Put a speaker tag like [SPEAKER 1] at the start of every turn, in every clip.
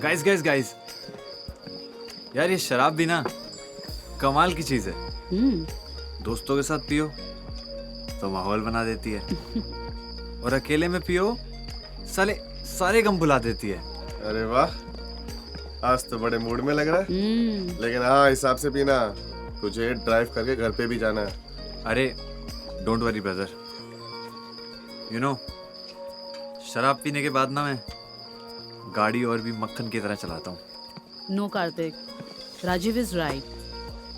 [SPEAKER 1] Guys यार ये शराब भी ना कमाल की चीज है। दोस्तों के साथ पियो तो माहौल बना देती है और अकेले में पियो साले सारे गम भुला देती है।
[SPEAKER 2] अरे वाह, आज तो बड़े मूड में लग रहा है। लेकिन हाँ, हिसाब से पीना, तुझे ड्राइव करके घर पे भी जाना है।
[SPEAKER 1] अरे don't worry brother, you know शराब पीने के बाद ना मैं गाड़ी और भी मक्खन की तरह चलाता हूँ।
[SPEAKER 3] No Kartik, Rajiv is right.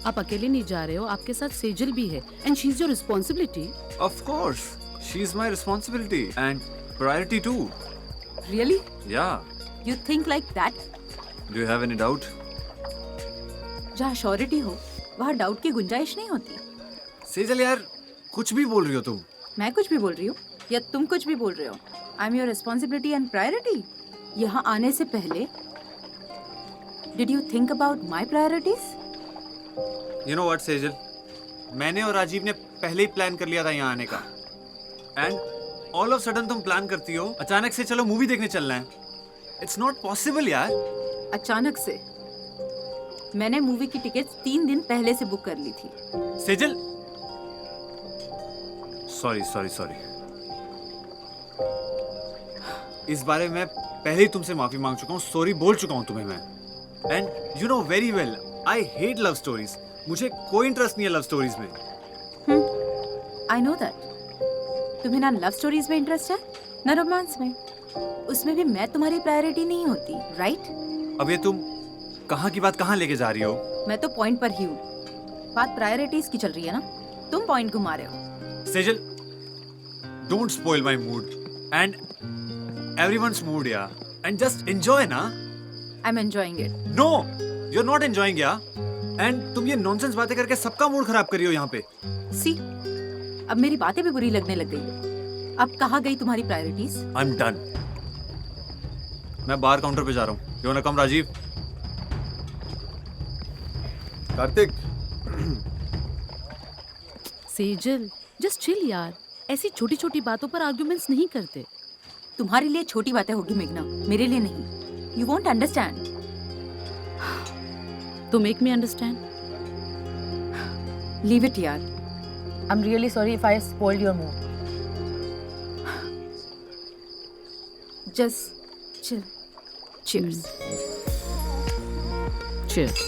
[SPEAKER 3] आप अकेले नहीं जा रहे हो, आपके साथ सेजल भी है and she is your responsibility.
[SPEAKER 1] Of course she is my responsibility and priority too.
[SPEAKER 4] Really?
[SPEAKER 1] या
[SPEAKER 4] You think like that?
[SPEAKER 1] Do you have any doubt?
[SPEAKER 4] जहाँ श्योरिटी हो वहाँ डाउट की गुंजाइश नहीं होती।
[SPEAKER 1] सेजल यार कुछ भी बोल रही हो तुम।
[SPEAKER 4] मैं कुछ भी बोल रही हूँ या तुम कुछ भी बोल रहे हो? I am your responsibility and priority. यहाँ आने से पहले did you think about my priorities?
[SPEAKER 1] You know what Sejal, मैंने और राजीव ने पहले ही प्लान कर लिया था यहाँ आने का एंड ऑल ऑफ सडन तुम प्लान करती हो अचानक से चलो मूवी देखने चलना है। इट्स नॉट पॉसिबल यार।
[SPEAKER 4] अचानक से मैंने मूवी की टिकट्स 3 दिन पहले से बुक कर ली थी।
[SPEAKER 1] सेजल सॉरी सॉरी सॉरी, इस बारे में पहले ही तुमसे माफी मांग चुका हूँ, सॉरी बोल चुका हूँ तुम्हें मैं। And you know very well I hate love stories. मुझे कोई इंटरेस्ट नहीं है लव स्टोरीज में।
[SPEAKER 4] I know that. तुम्हें ना लव स्टोरीज में इंटरेस्ट है ना रोमांस में। उसमें भी मैं तुम्हारी प्रायोरिटी नहीं होती, राइट?
[SPEAKER 1] अब ये तुम कहाँ की बात कहाँ लेके जा रही हो?
[SPEAKER 4] मैं तो पॉइंट पर ही हूँ। बात प्रायोरिटीज की चल रही है ना, तुम पॉइंट घुमा रहे हो।
[SPEAKER 1] Sejal don't spoil my mood and everyone's mood यार, एंड जस्ट एंजॉय ना।
[SPEAKER 4] I am enjoying it.
[SPEAKER 1] No you are not enjoying यार, एंड तुम ये नॉनसेंस बातें करके सबका मूड खराब कर रही हो यहाँ पे।
[SPEAKER 4] सी, अब मेरी बातें भी बुरी लगने लग गई। अब कहाँ गई तुम्हारी प्रायोरिटीज?
[SPEAKER 1] I am done. मैं बार काउंटर पे जा रहा हूँ। You wanna come Rajiv?
[SPEAKER 2] Kartik,
[SPEAKER 3] Sejal just chill यार, ऐसी छोटी छोटी बातों पर आर्गुमेंट्स नहीं करते।
[SPEAKER 4] तुम्हारे लिए छोटी बातें होगी मेघना, मेरे लिए नहीं। You won't understand.
[SPEAKER 3] तो make me understand.
[SPEAKER 4] Leave it यार।
[SPEAKER 5] I'm really sorry if I spoiled your mood.
[SPEAKER 4] Just chill. Cheers.
[SPEAKER 3] Cheers.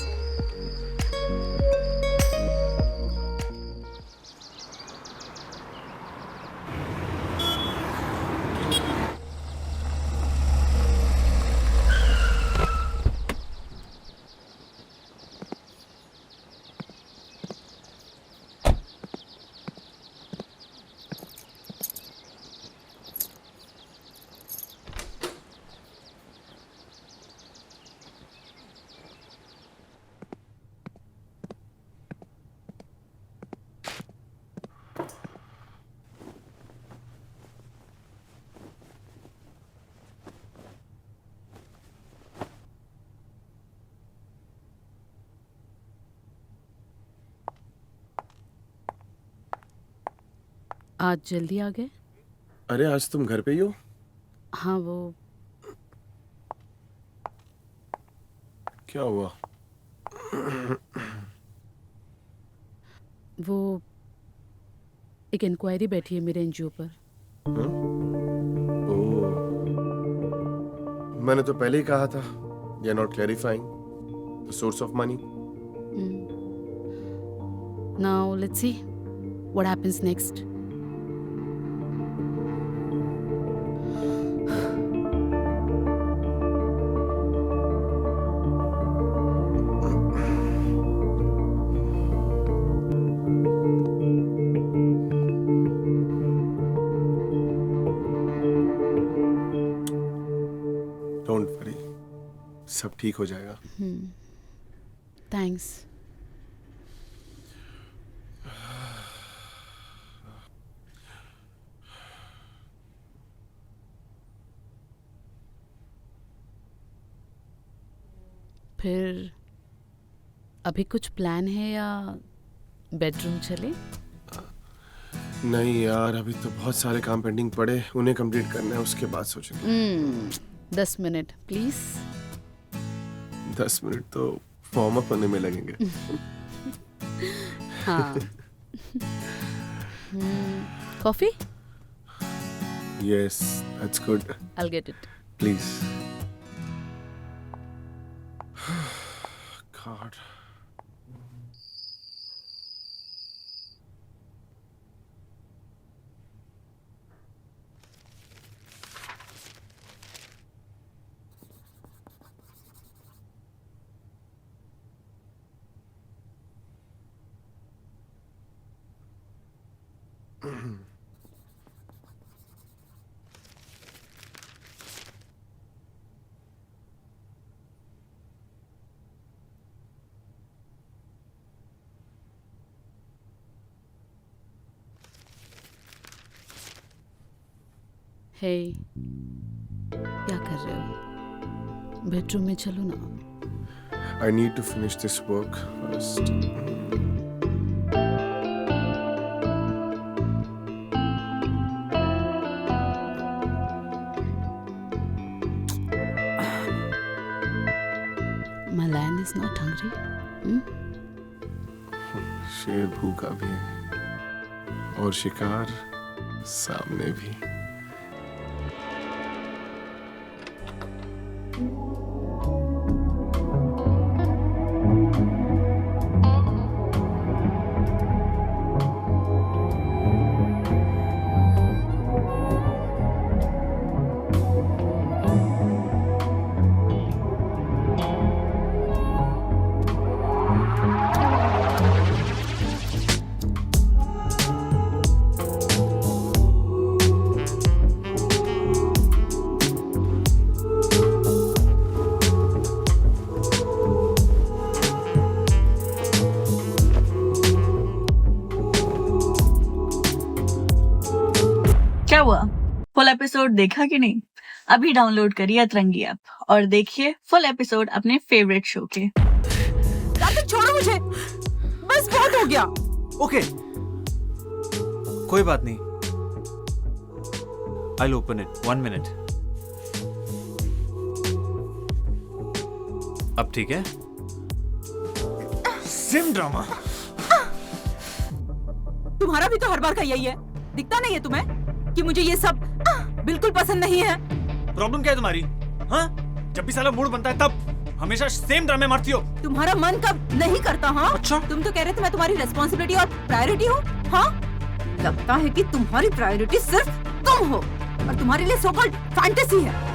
[SPEAKER 3] आज जल्दी आ गए?
[SPEAKER 2] अरे आज तुम घर पे ही हो?
[SPEAKER 3] हाँ वो
[SPEAKER 2] क्या हुआ?
[SPEAKER 3] वो एक इंक्वायरी बैठी है मेरे एनजीओ पर।
[SPEAKER 2] ओह, मैंने तो पहले ही कहा था, you are not clarifying the source of money.
[SPEAKER 3] Now let's see what happens next.
[SPEAKER 2] Don't worry, सब ठीक हो जाएगा।
[SPEAKER 3] थैंक्स। फिर अभी कुछ प्लान है या बेडरूम चले?
[SPEAKER 2] नहीं यार, अभी तो बहुत सारे काम पेंडिंग पड़े, उन्हें कंप्लीट करना है, उसके बाद सोचेंगे।
[SPEAKER 3] 10 मिनट प्लीज।
[SPEAKER 2] 10 मिनट तो वार्म अप होने में लगेंगे.
[SPEAKER 3] हाँ. Coffee?
[SPEAKER 2] Yes, that's good.
[SPEAKER 3] I'll get it.
[SPEAKER 2] Please. God.
[SPEAKER 3] Hey, क्या कर रहे हो? बेडरूम में चलो ना.
[SPEAKER 2] I need to finish this work first.
[SPEAKER 3] My lion is not hungry.
[SPEAKER 2] शेर भूखा भी है और शिकार सामने भी.
[SPEAKER 6] क्या हुआ? फुल एपिसोड देखा कि नहीं? अभी डाउनलोड करिए अतरंगी ऐप और देखिए फुल एपिसोड अपने फेवरेट शो के.
[SPEAKER 4] कार्तिक छोड़ो मुझे, बस बहुत हो गया.
[SPEAKER 1] ओके, कोई बात नहीं. I'll open it. 1 minute. अब ठीक है? SIM drama.
[SPEAKER 4] तुम्हारा भी तो हर बार का यही है. दिखता नहीं है तुम्हें कि मुझे ये सब बिल्कुल पसंद नहीं है.
[SPEAKER 1] प्रॉब्लम क्या है तुम्हारी? हाँ? जब भी साला मूड बनता है तब हमेशा सेम ड्रामे मारती हो.
[SPEAKER 4] तुम्हारा मन कब नहीं करता? हाँ,
[SPEAKER 1] अच्छा?
[SPEAKER 4] तुम तो कह रहे थे मैं तुम्हारी रिस्पॉन्सिबिलिटी और प्रायोरिटी हूँ. हाँ, लगता है कि तुम्हारी प्रायोरिटी सिर्फ तुम हो और तुम्हारे लिए सो कॉल्ड फैंटेसी है.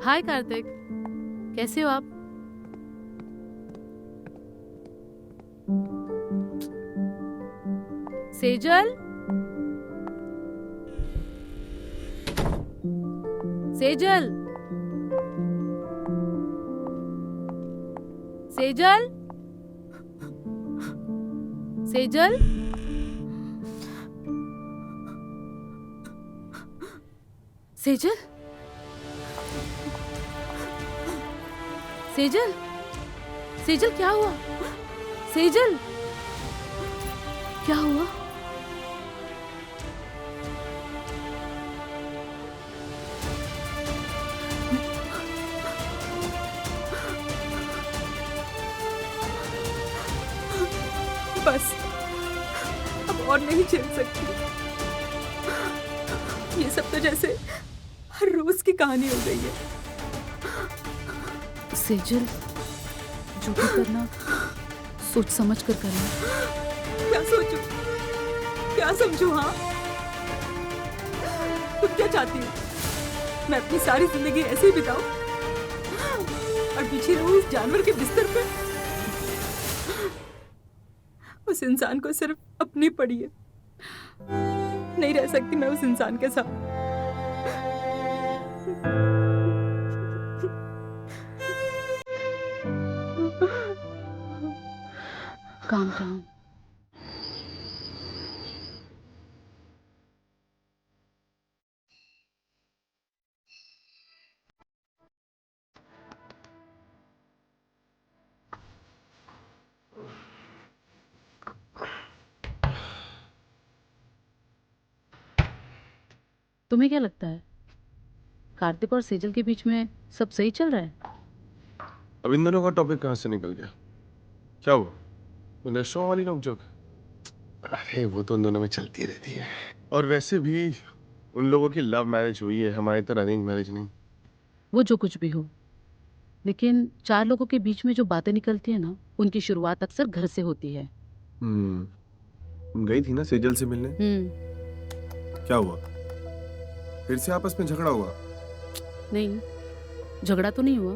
[SPEAKER 3] हाय कार्तिक, कैसे हो आप? सेजल, सेजल, सेजल, सेजल, सेजल, सेजल, सेजल क्या हुआ? सेजल, क्या हुआ?
[SPEAKER 4] बस अब और नहीं झेल सकती. ये सब तो जैसे हर रोज की कहानी हो गई है.
[SPEAKER 3] सेजल, जो भी करना सोच समझ कर करना.
[SPEAKER 4] क्या सोचूं? क्या समझूं? हाँ, तुम क्या चाहती हो? मैं अपनी सारी जिंदगी ऐसे ही बिताऊं और पीछे रहूं इस जानवर के बिस्तर पे? उस इंसान को सिर्फ अपनी पड़ी है. नहीं रह सकती मैं उस इंसान के साथ.
[SPEAKER 3] Calm down. तुम्हें क्या लगता है कार्तिक और सेजल के बीच में सब सही चल रहा है?
[SPEAKER 2] अब इन दोनों का टॉपिक कहाँ से निकल गया? क्या हुआ? वो रेस्टोरेंट वाली नोकझोंक? अरे वो तो उन दोनों में चलती रहती है। और वैसे भी उन लोगों की लव मैरिज हुई है, हमारी तरह अरेंज मैरिज नहीं।
[SPEAKER 3] वो जो कुछ भी हो, लेकिन चार लोगों के बीच में जो बातें निकलती है ना, उनकी शुरुआत अक्सर घर से होती है।
[SPEAKER 2] तुम गई थी ना सेजल से मिलने? क्या हुआ? फिर से आपस में झगड़ा हुआ?
[SPEAKER 3] नहीं, झगड़ा तो नहीं हुआ,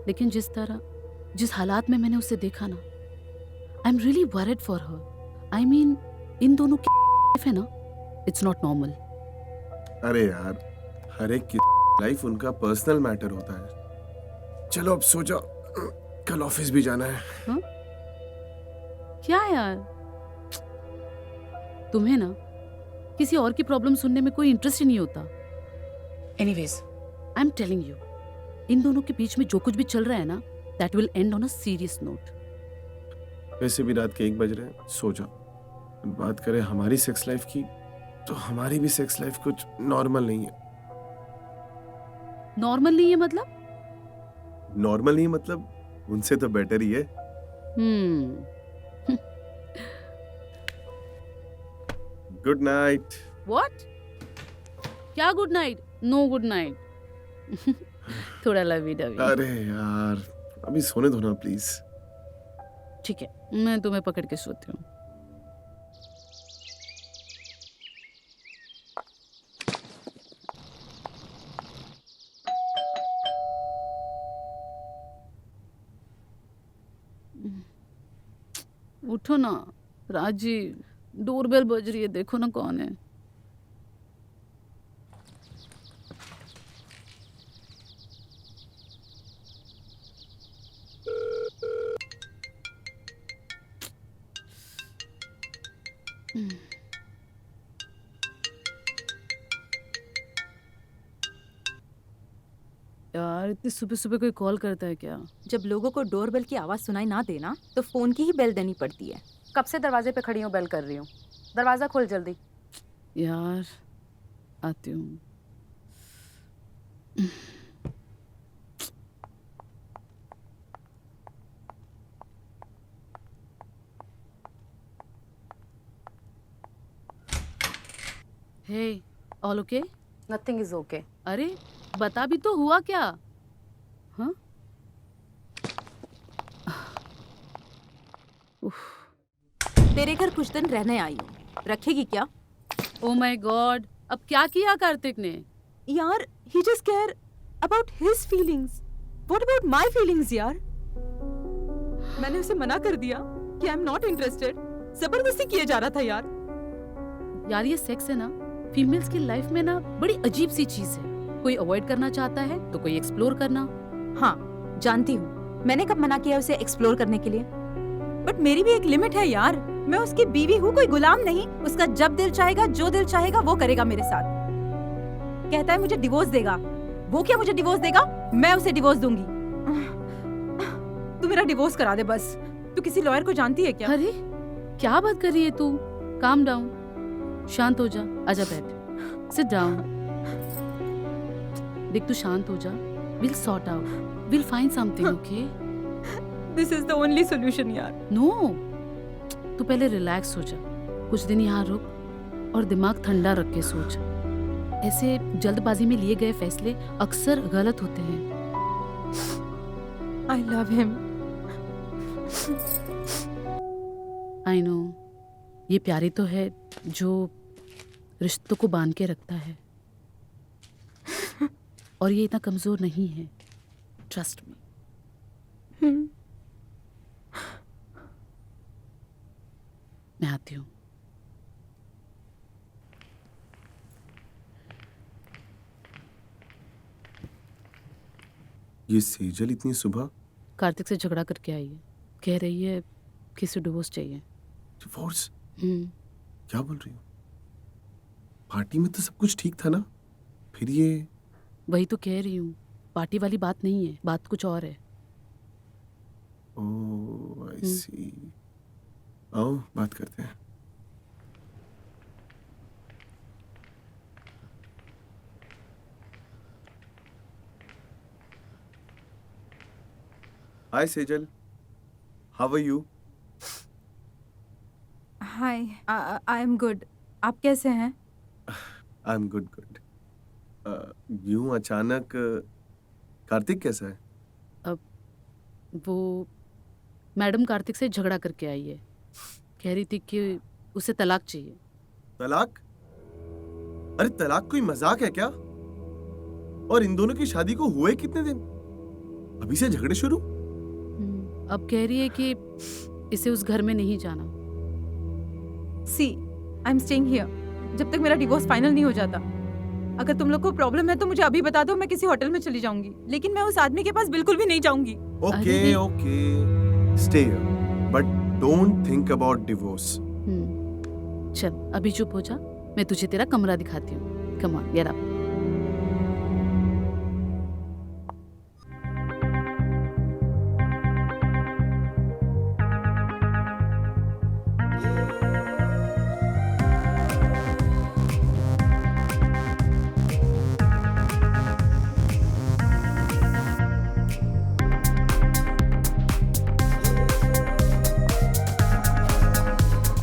[SPEAKER 3] लेकिन जिस हालात में मैंने उसे देखा ना, I am really worried for her. I mean, इन दोनों की लाइफ है ना, इट्स नॉट नॉर्मल।
[SPEAKER 2] अरे यार, हर एक की लाइफ उनका पर्सनल मैटर होता है। चलो अब सो जाओ, कल ऑफिस भी जाना है।
[SPEAKER 3] हाँ? क्या यार, तुम्हें ना किसी और की प्रॉब्लम सुनने में कोई इंटरेस्ट ही नहीं होता।
[SPEAKER 5] Anyways,
[SPEAKER 3] I am telling you, इन दोनों के बीच में जो कुछ भी चल रहा है ना, that will and on a serious note.
[SPEAKER 2] वैसे भी रात के 1 बज रहे हैं, सो जाओ। बात करें हमारी सेक्स लाइफ की, तो हमारी भी सेक्स लाइफ कुछ नॉर्मल नहीं है।
[SPEAKER 3] नॉर्मल नहीं है मतलब?
[SPEAKER 2] नॉर्मल नहीं मतलब उनसे तो बेटर ही है। Good night.
[SPEAKER 3] व्हाट? क्या good night? No good night. थोड़ा लवी डवी।
[SPEAKER 2] अरे यार, अभी सोने दो ना प्लीज।
[SPEAKER 3] ठीक है, मैं तुम्हें पकड़ के सोती हूँ। उठो ना राजी, डोरबेल बज रही है, देखो ना कौन है। यार, इतनी सुबह सुबह कोई कॉल करता है क्या?
[SPEAKER 4] जब लोगों को डोरबेल की आवाज सुनाई ना देना तो फोन की ही बेल देनी पड़ती है।
[SPEAKER 5] कब से दरवाजे पे खड़ी हूँ, बेल कर रही हूँ। दरवाजा खोल जल्दी।
[SPEAKER 3] यार, आती हूँ। Hey, all okay?
[SPEAKER 5] Nothing is okay.
[SPEAKER 3] अरे बता भी तो, हुआ क्या? हाँ?
[SPEAKER 4] तेरे घर कुछ दिन रहने आई हूँ, रखेगी क्या?
[SPEAKER 3] ओ माय गॉड, अब क्या किया कार्तिक ने?
[SPEAKER 4] यार, he just care about his feelings. What about my feelings यार? मैंने उसे मना कर दिया कि आई एम नॉट इंटरेस्टेड। जबरदस्ती किए जा रहा था यार।
[SPEAKER 3] यार, ये सेक्स है ना, फीमेल्स की लाइफ में ना बड़ी अजीब सी चीज है। कोई अवॉइड करना चाहता है तो कोई एक्सप्लोर करना।
[SPEAKER 4] हाँ, जानती हूँ, मैंने कब मना किया उसे एक्सप्लोर करने के लिए। बट मेरी भी एक लिमिट है यार। मैं उसकी बीवी हूँ, कोई गुलाम नहीं। उसका जब दिल चाहेगा, जो दिल चाहेगा वो करेगा मेरे साथ। कहता है मुझे डिवोर्स देगा। वो क्या मुझे डिवोर्स देगा? मैं उसे डिवोर्स दूंगी। तू मेरा डिवोर्स करा दे बस। तू किसी लॉयर को जानती है क्या?
[SPEAKER 3] अरे क्या बात कर रही है तू? काम डाउन, शांत हो जा, आजा बैठ, सिट डाउन। देख, तू शांत हो जा, will sort out, will find something, okay?
[SPEAKER 4] This is the only solution यार।
[SPEAKER 3] नो, तू पहले रिलैक्स हो जा, कुछ दिन यहाँ रुक और दिमाग ठंडा रख के सोच। ऐसे जल्दबाजी में लिए गए फैसले अक्सर गलत होते हैं।
[SPEAKER 4] I love him.
[SPEAKER 3] I know, ये प्यारी तो है जो रिश्तों को बांध के रखता है, और ये इतना कमजोर नहीं है, ट्रस्ट मी। मैं आती हूँ।
[SPEAKER 2] ये सेजल इतनी सुबह?
[SPEAKER 3] कार्तिक से झगड़ा करके आई है, कह रही है कि इसे डिवोर्स चाहिए।
[SPEAKER 2] डिवोर्स? क्या बोल रही हो? पार्टी में तो सब कुछ ठीक था ना, फिर ये?
[SPEAKER 3] वही तो कह रही हूँ, पार्टी वाली बात नहीं है, बात कुछ और है।
[SPEAKER 2] ओह, आई सी। आओ बात करते हैं। Hi Sejal, how are you?
[SPEAKER 4] Hi, I am good. आप कैसे हैं?
[SPEAKER 2] I'm good. यूं अचानक कार्तिक कैसा है?
[SPEAKER 3] अब वो मैडम कार्तिक से झगड़ा करके आई है। कह रही थी कि उसे तलाक चाहिए।
[SPEAKER 2] तलाक? अरे तलाक कोई मजाक है क्या? और इन दोनों की शादी को हुए कितने दिन? अभी से झगड़े शुरू?
[SPEAKER 3] अब कह रही है कि इसे उस घर में नहीं जाना।
[SPEAKER 4] सी, आई एम स्टेइंग हियर जब तक मेरा डिवोर्स फाइनल नहीं हो जाता। अगर तुम लोग को प्रॉब्लम है तो मुझे अभी बता दो, मैं किसी होटल में चली जाऊंगी, लेकिन मैं उस आदमी के पास बिल्कुल भी नहीं जाऊंगी।
[SPEAKER 2] Okay, stay here, but don't think about divorce.
[SPEAKER 3] चल अभी चुप हो जा, मैं तुझे तेरा कमरा दिखाती हूँ। Come on, get up.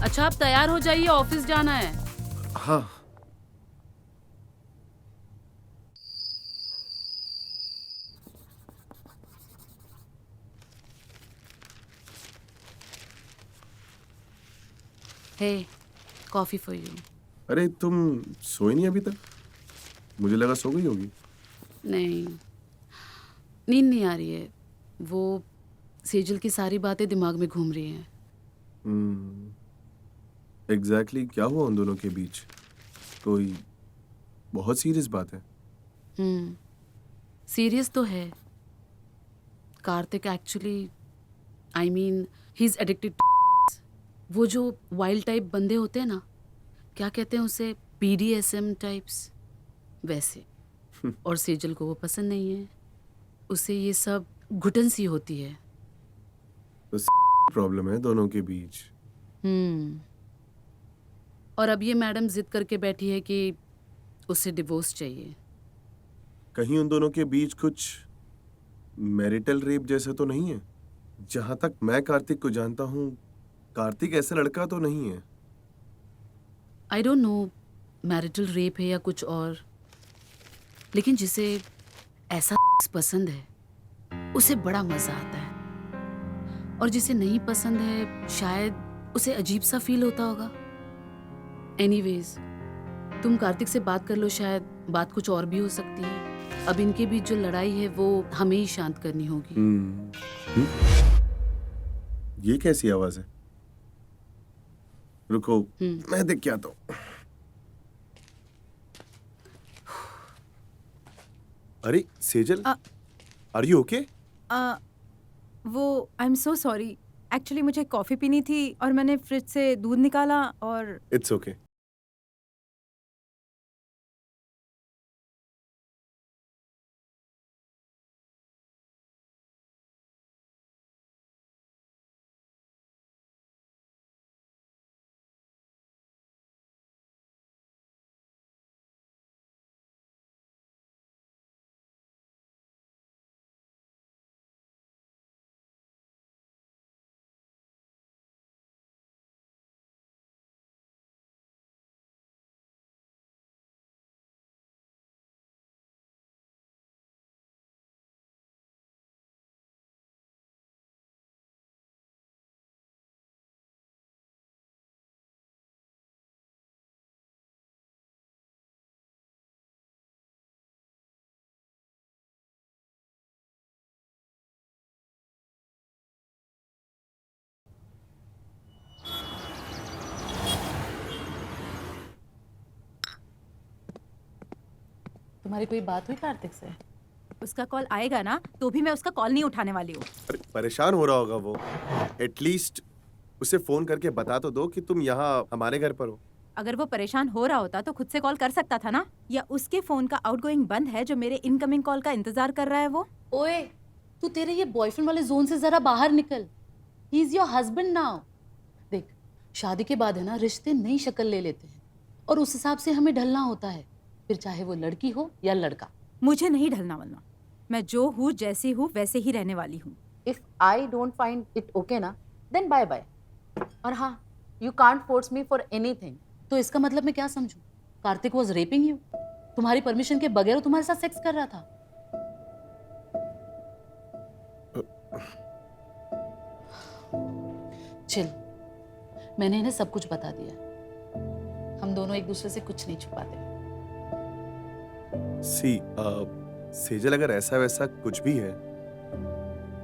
[SPEAKER 3] अच्छा आप तैयार हो जाइए, ऑफिस जाना है।
[SPEAKER 2] हाँ।
[SPEAKER 3] हे, कॉफी फॉर यू।
[SPEAKER 2] अरे तुम सोई नहीं अभी तक? मुझे लगा सो गई होगी।
[SPEAKER 3] नहीं, नींद नहीं आ रही है। वो सेजल की सारी बातें दिमाग में घूम रही हैं।
[SPEAKER 2] एग्जैक्टली क्या हुआ उन दोनों के बीच? कोई बहुत सीरियस बात है?
[SPEAKER 3] सीरियस तो है। Kartik actually, I mean he is addicted. वो जो वाइल्ड टाइप बंदे होते हैं ना, क्या कहते हैं उसे, BDSM टाइप्स, वैसे। और सेजल को वो पसंद नहीं है। उसे ये सब घुटन सी होती है।
[SPEAKER 2] तो प्रॉब्लम है दोनों के बीच।
[SPEAKER 3] और अब ये मैडम जिद करके बैठी है कि उसे डिवोर्स चाहिए।
[SPEAKER 2] कहीं उन दोनों के बीच कुछ मैरिटल रेप जैसा तो नहीं है? जहां तक मैं कार्तिक को जानता हूं, कार्तिक ऐसा लड़का तो नहीं है।
[SPEAKER 3] I don't know marital rape है या कुछ और, लेकिन जिसे ऐसा पसंद है उसे बड़ा मजा आता है, और जिसे नहीं पसंद है शायद उसे अजीब सा फील होता होगा। एनीवेज, तुम कार्तिक से बात कर लो, शायद बात कुछ और भी हो सकती है। अब इनके बीच जो लड़ाई है वो हमें ही शांत करनी होगी।
[SPEAKER 2] ये कैसी आवाज है? रुको, मैं देख के आता हूं। अरे सेजल, आर यू ओके?
[SPEAKER 4] वो I am so sorry, actually मुझे कॉफी पीनी थी और मैंने फ्रिज से दूध निकाला और
[SPEAKER 2] इट्स ओके।
[SPEAKER 3] तुम्हारी कोई बात हुई कार्तिक से?
[SPEAKER 4] उसका कॉल आएगा ना तो भी मैं उसका कॉल नहीं उठाने वाली हूँ।
[SPEAKER 2] परेशान हो रहा होगा वो। एटलीस्ट उसे फोन करके बता तो दो कि तुम यहाँ हमारे घर पर हो।
[SPEAKER 4] अगर वो परेशान हो रहा होता तो खुद से कॉल कर सकता था ना, या उसके फोन का आउटगोइंग बंद है जो मेरे इनकमिंग कॉल का इंतजार कर रहा है वो।
[SPEAKER 3] ओए, तू तेरे ये बॉयफ्रेंड वाले जोन से जरा बाहर निकल। He is your husband now. देख, शादी के बाद है ना, रिश्ते नई शक्ल ले लेते हैं और उस हिसाब से हमें ढलना होता है, फिर चाहे वो लड़की हो या लड़का।
[SPEAKER 4] मुझे नहीं ढलना वलना, मैं जो हूँ जैसी हूँ वैसे ही रहने वाली हूँ।
[SPEAKER 5] If I don't find it okay ना, देन बाय बाय। और हाँ, you can't force me for anything.
[SPEAKER 3] तो इसका मतलब मैं क्या समझूं? Kartik was raping you? तुम्हारी परमिशन के बगैर वो तुम्हारे साथ सेक्स कर रहा था? चिल, मैंने इन्हें सब कुछ बता दिया। हम दोनों एक दूसरे से कुछ नहीं छुपाते।
[SPEAKER 2] सी सेजल, अगर ऐसा वैसा कुछ भी है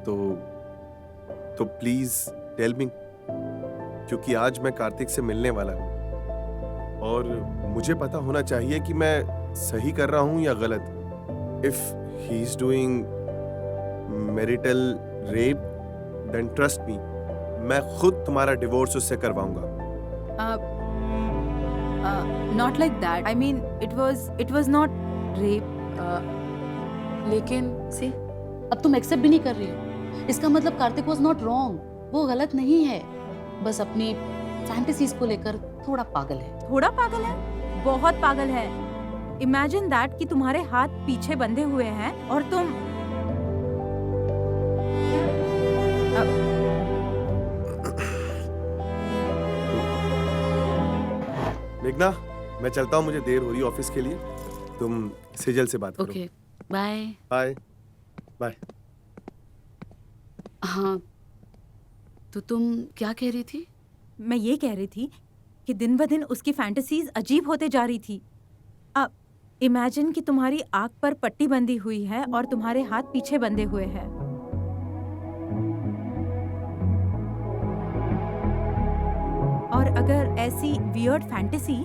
[SPEAKER 2] तो प्लीज टेल मी, क्योंकि आज मैं कार्तिक से मिलने वाला हूँ और मुझे पता होना चाहिए कि मैं सही कर रहा हूँ या गलत। If he is doing marital rape, then trust me, मैं खुद तुम्हारा डिवोर्स उससे करवाऊंगा।
[SPEAKER 4] Not like that, I mean it was not rape.
[SPEAKER 5] लेकिन
[SPEAKER 3] सी, अब तुम एक्सेप्ट भी नहीं कर रही हो। इसका मतलब कार्तिक वॉज नॉट रॉन्ग, वो गलत नहीं है, बस अपनी फैंटेसीज को लेकर थोड़ा पागल है।
[SPEAKER 4] थोड़ा पागल है? बहुत पागल है। इमेजिन दैट कि तुम्हारे हाथ पीछे बंधे हुए हैं और तुम
[SPEAKER 2] मेघना, मैं चलता हूँ, मुझे देर हो रही है ऑफिस के लिए। तुम सेजल से बात करो।
[SPEAKER 3] Okay, bye.
[SPEAKER 2] Bye bye.
[SPEAKER 3] हाँ, तो तुम क्या कह रही थी?
[SPEAKER 4] मैं ये कह रही थी कि दिन ब दिन उसकी फैंटेसीज अजीब होते जा रही थी। अब इमेजिन कि तुम्हारी आंख पर पट्टी बंधी हुई है और तुम्हारे हाथ पीछे बंधे हुए हैं। और अगर ऐसी वियर्ड फैंटेसी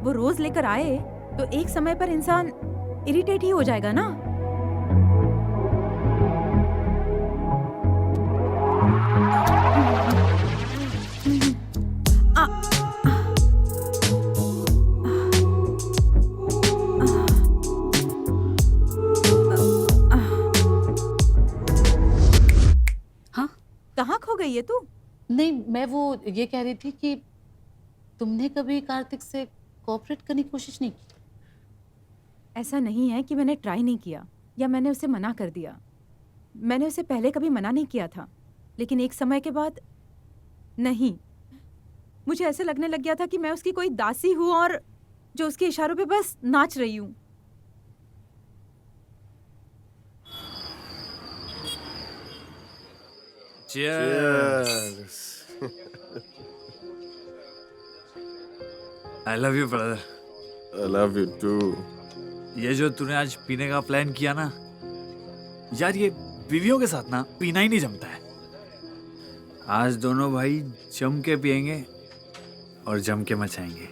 [SPEAKER 4] वो रोज लेकर आए तो एक समय पर इंसान इरिटेट ही हो जाएगा ना।
[SPEAKER 3] हाँ,
[SPEAKER 4] कहाँ खो गई है तू?
[SPEAKER 3] नहीं, मैं वो ये कह रही थी कि तुमने कभी कार्तिक से कोऑपरेट करने की कोशिश नहीं की?
[SPEAKER 4] ऐसा नहीं है कि मैंने ट्राई नहीं किया या मैंने उसे मना कर दिया। मैंने उसे पहले कभी मना नहीं किया था, लेकिन एक समय के बाद नहीं, मुझे ऐसे लगने लग गया था कि मैं उसकी कोई दासी हूँ और जो उसके इशारों पे बस नाच रही हूँ।
[SPEAKER 1] Cheers. I love you, brother.
[SPEAKER 2] I love you too.
[SPEAKER 1] ये जो तूने आज पीने का प्लान किया ना यार, ये बीवियों के साथ ना पीना ही नहीं जमता है। आज दोनों भाई जम के पियेंगे और जम के मचाएंगे।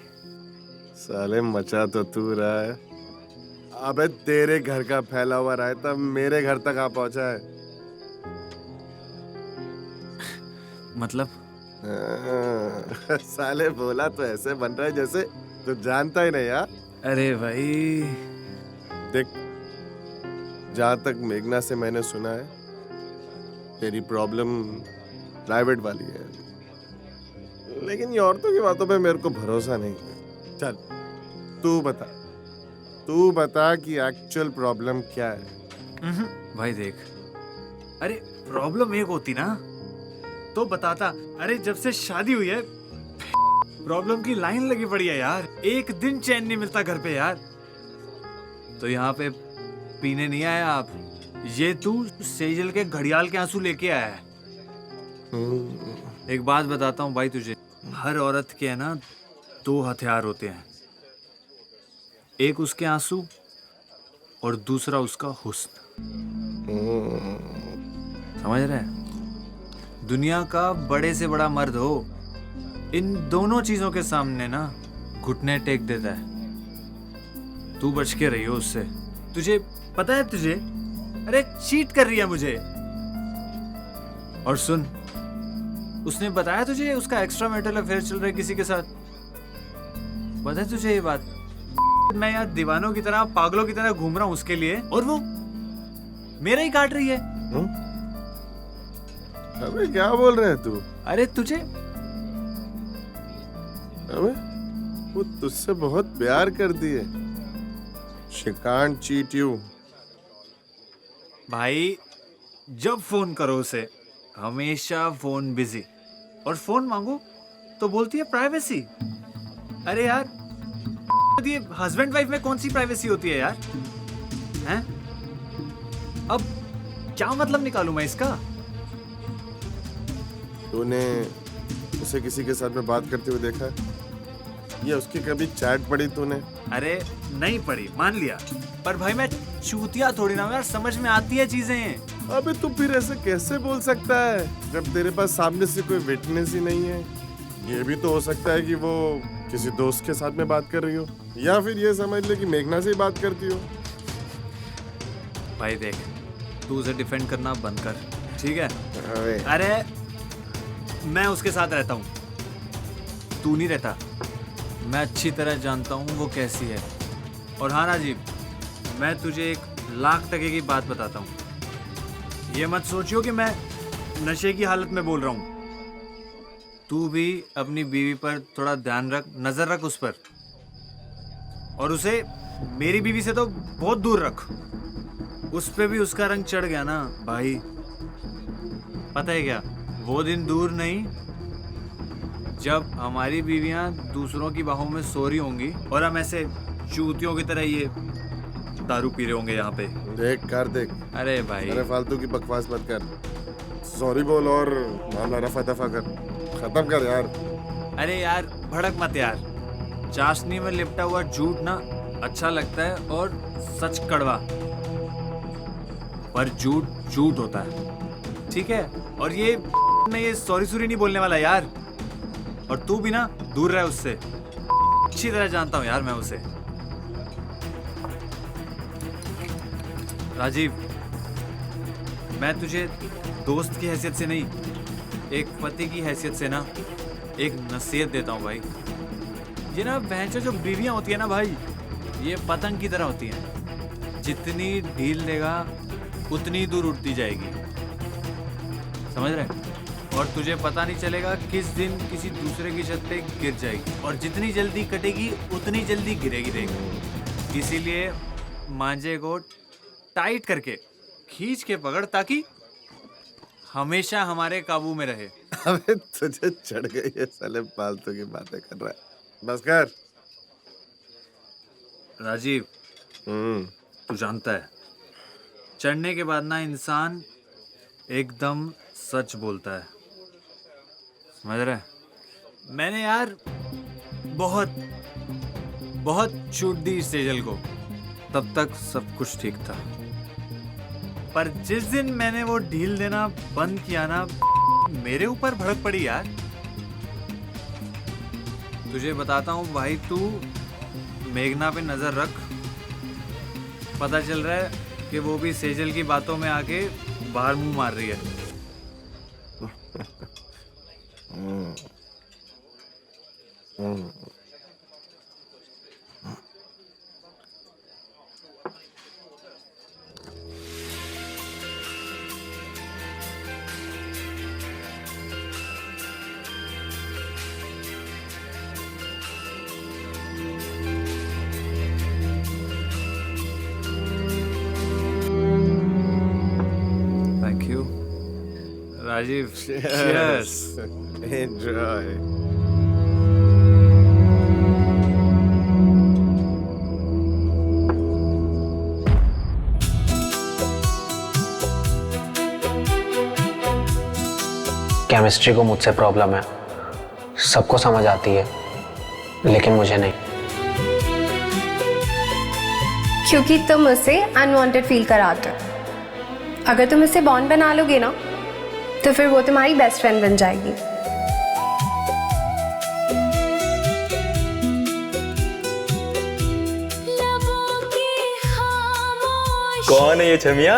[SPEAKER 2] साले मचा तो तू रहा है। अबे तेरे घर का फैला हुआ रायता मेरे घर तक आ पहुंचा है।
[SPEAKER 1] मतलब
[SPEAKER 2] साले बोला तो ऐसे बन रहा है जैसे तू जानता ही नहीं यार।
[SPEAKER 1] अरे भाई,
[SPEAKER 2] देख, जहां तक मेघना से मैंने सुना है तेरी प्रॉब्लम प्राइवेट वाली है, लेकिन ये औरतों की बातों पे मेरे को भरोसा नहीं है। चल तू बता कि एक्चुअल प्रॉब्लम क्या है।
[SPEAKER 1] भाई देख, अरे प्रॉब्लम एक होती ना तो बताता। अरे जब से शादी हुई है प्रॉब्लम की लाइन लगी पड़ी है यार, एक दिन चैन नहीं मिलता घर पे यार। तो यहाँ पे पीने नहीं आया आप, ये तू सेजल के घड़ियाल के आंसू लेके आया है। एक बात बताता हूँ भाई तुझे, हर औरत के है ना दो हथियार होते हैं, एक उसके आंसू और दूसरा उसका हुस्न। समझ रहे हैं? दुनिया का बड़े से बड़ा मर्द हो, इन दोनों चीजों के सामने ना घुटने टेक देता है। तू बच के रही हो उससे। तुझे पता है तुझे, अरे चीट कर रही है मुझे। और सुन, उसने बताया तुझे उसका एक्स्ट्रा मैरिटल अफेयर चल रहा है किसी के साथ? पता है तुझे ये बात? मैं यहाँ दीवानों की तरह, पागलों की तरह घूम रहा हूँ उसके लिए, और वो मेरा ही काट रही है।
[SPEAKER 2] अबे क्या बोल रहे है तू?
[SPEAKER 1] अरे तुझे,
[SPEAKER 2] अबे वो तुझसे बहुत प्यार करती है। She can't cheat you.
[SPEAKER 1] भाई जब फोन करो उसे हमेशा फोन बिजी, और फोन मांगो तो बोलती है प्राइवेसी। अरे यार, ये हस्बैंड वाइफ में कौन सी प्राइवेसी होती है यार? हैं? अब क्या मतलब निकालूं मैं इसका?
[SPEAKER 2] तूने उसे किसी के साथ में बात करते हुए देखा? या उसकी कभी चैट पढ़ी तूने?
[SPEAKER 1] अरे नहीं पढ़ी, मान लिया, पर भाई मैं चूतिया थोड़ी ना हूं यार, समझ में आती है चीजें।
[SPEAKER 2] अबे तू फिर ऐसे कैसे बोल सकता है जब तेरे पास सामने से कोई विटनेस ही नहीं है? ये भी तो हो सकता है कि वो किसी दोस्त के साथ में बात कर रही हो, या फिर ये समझ ले कि मेघना से ही बात करती हो।
[SPEAKER 1] भाई देख, तू उसे डिफेंड करना बंद कर, ठीक है?
[SPEAKER 2] अबे
[SPEAKER 1] अरे मैं उसके साथ रहता हूँ, तू नहीं रहता। मैं अच्छी तरह जानता हूँ वो कैसी है। और हाँ राजीव, मैं तुझे 1,00,000% की बात बताता हूँ, ये मत सोचियो कि मैं नशे की हालत में बोल रहा हूँ। तू भी अपनी बीवी पर थोड़ा ध्यान रख, नजर रख उस पर, और उसे मेरी बीवी से तो बहुत दूर रख। उस पे भी उसका रंग चढ़ गया ना भाई, पता है क्या, वो दिन दूर नहीं जब हमारी बीवियां दूसरों की बाहों में सो रही होंगी और हम ऐसे चूतियों की तरह ये दारू पी रहे होंगे यहाँ पे।
[SPEAKER 2] देख कर देख,
[SPEAKER 1] अरे भाई,
[SPEAKER 2] अरे फालतू की बकवास मत कर, सॉरी बोल और मामला रफा दफा कर, खत्म कर यार।
[SPEAKER 1] अरे यार भड़क मत यार, चाशनी में लिपटा हुआ झूठ ना अच्छा लगता है और सच कड़वा, पर झूठ झूठ होता है, ठीक है? और ये मैं ये सॉरी नहीं बोलने वाला यार, और तू भी ना दूर रह उससे, अच्छी तरह जानता हूँ यार मैं उसे। राजीव, मैं तुझे दोस्त की हैसियत से नहीं, एक पति की हैसियत से ना एक नसीहत देता हूँ भाई। ये ना बहनचोद जो बीवियां होती है ना भाई, ये पतंग की तरह होती हैं, जितनी ढील देगा उतनी दूर उड़ती जाएगी, समझ रहे? और तुझे पता नहीं चलेगा किस दिन किसी दूसरे की छत पे गिर जाएगी, और जितनी जल्दी कटेगी उतनी जल्दी गिरेगी देख। इसीलिए मांझे को टाइट करके खींच के पकड़, ताकि हमेशा हमारे काबू में रहे।
[SPEAKER 2] अबे तुझे चढ़ गई है साले, फालतू की बातें कर रहा है, बस कर।
[SPEAKER 1] राजीव, तू जानता है, चढ़ने के बाद ना इंसान एकदम सच बोलता है, समझ रहा है? मैंने यार बहुत बहुत छूट दी सेजल को, तब तक सब कुछ ठीक था, पर जिस दिन मैंने वो ढील देना बंद किया ना, मेरे ऊपर भड़क पड़ी यार। तुझे बताता हूँ भाई, तू मेघना पे नजर रख, पता चल रहा है कि वो भी सेजल की बातों में आके बाहर मुंह मार रही है। Thank you, Rajiv. Cheers.
[SPEAKER 2] Enjoy.
[SPEAKER 7] Chemistry को मुझसे प्रॉब्लम है, सबको समझ आती है, लेकिन मुझे नहीं।
[SPEAKER 8] क्योंकि तुम उसे अनवांटेड फील कराते हो। अगर तुम इससे बॉन्ड बना लोगे ना, तो फिर वो तुम्हारी बेस्ट फ्रेंड बन जाएगी।
[SPEAKER 9] कौन है ये छमिया?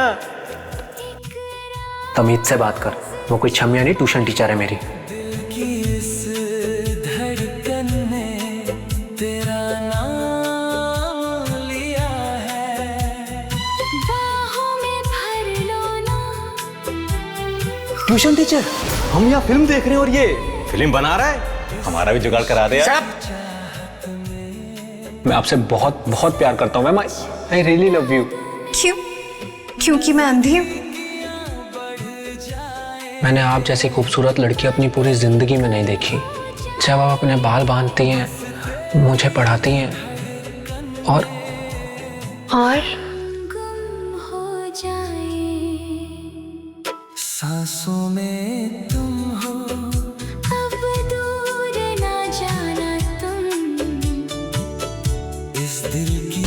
[SPEAKER 7] तमीज से बात कर, वो कोई छमिया नहीं, ट्यूशन टीचर है मेरी।
[SPEAKER 9] Tuition teacher? हम यहाँ फिल्म देख रहे हैं और ये फिल्म बना रहा है, हमारा भी जुगाड़ करा दे यार।
[SPEAKER 7] मैं आपसे बहुत बहुत प्यार करता हूँ ma'am, I really love you.
[SPEAKER 8] क्यों? क्योंकि मैं अंधी हूँ?
[SPEAKER 7] मैंने आप जैसी खूबसूरत लड़की अपनी पूरी जिंदगी में नहीं देखी। जब आप अपने बाल बांधती हैं, मुझे पढ़ाती हैं और
[SPEAKER 10] सांसों में तुम हो, अब दूर ना जाना तुम, इस दिल की।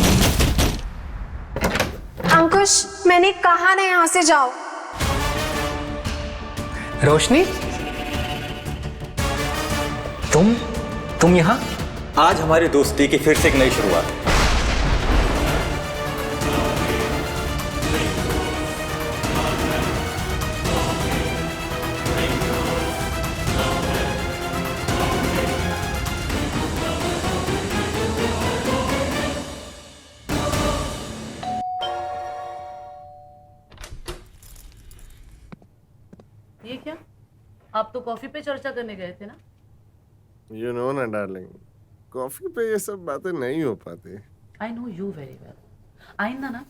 [SPEAKER 8] अंकुश, मैंने कहा ना यहाँ से जाओ।
[SPEAKER 7] रोशनी, तुम यहाँ?
[SPEAKER 9] आज हमारी दोस्ती की फिर से एक नई शुरुआत है।
[SPEAKER 3] ये क्या? आप तो कॉफी पे चर्चा करने गए थे ना?
[SPEAKER 2] यू नो ना डार्लिंग, कॉफी पे ये सब बातें नहीं हो पाती।
[SPEAKER 3] I know you very well. आइंदा ना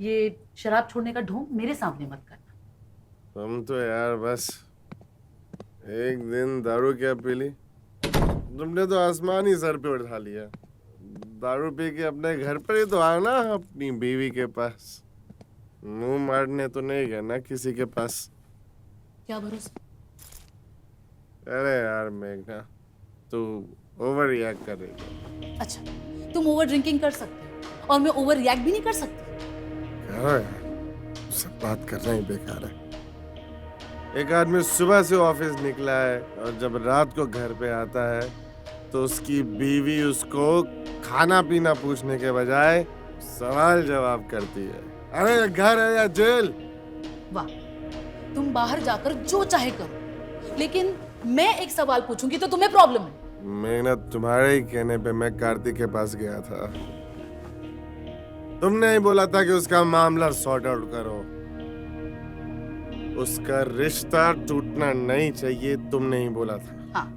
[SPEAKER 3] ये शराब छोड़ने का ढोंग मेरे सामने मत करना।
[SPEAKER 2] तुम तो यार बस एक दिन दारू क्या पी ली, तुमने तो आसमान ही सर पे उठा लिया। दारू पी के अपने घर पर ही तो आना, अपनी बीवी के पास। मुंह मारने तो नहीं गया ना किसी के पास।
[SPEAKER 3] क्या भरोसा?
[SPEAKER 2] अरे यार मेघना, तू ओवर रिएक्ट कर रही है।
[SPEAKER 3] अच्छा, तुम ओवर ड्रिंकिंग कर सकते हो और मैं ओवर रिएक्ट भी नहीं कर सकती।
[SPEAKER 2] कहो यार, सब बात करना ही बेकार है। एक आदमी सुबह से ऑफिस निकला है और जब रात को घर पे आता है तो उसकी बीवी उसको खाना पीना पूछने के बजाय सवाल जवाब करती है। अरे ये घर है या जेल?
[SPEAKER 3] वाह, तुम बाहर जाकर जो चाहे करो, लेकिन मैं एक सवाल पूछूंगी तो तुम्हें प्रॉब्लम है।
[SPEAKER 2] मेघना, तुम्हारे ही कहने पे मैं कार्तिक के पास गया था। तुमने ही बोला था कि उसका मामला सॉर्ट आउट करो, उसका रिश्ता टूटना नहीं चाहिए, तुमने ही बोला था।
[SPEAKER 3] हाँ,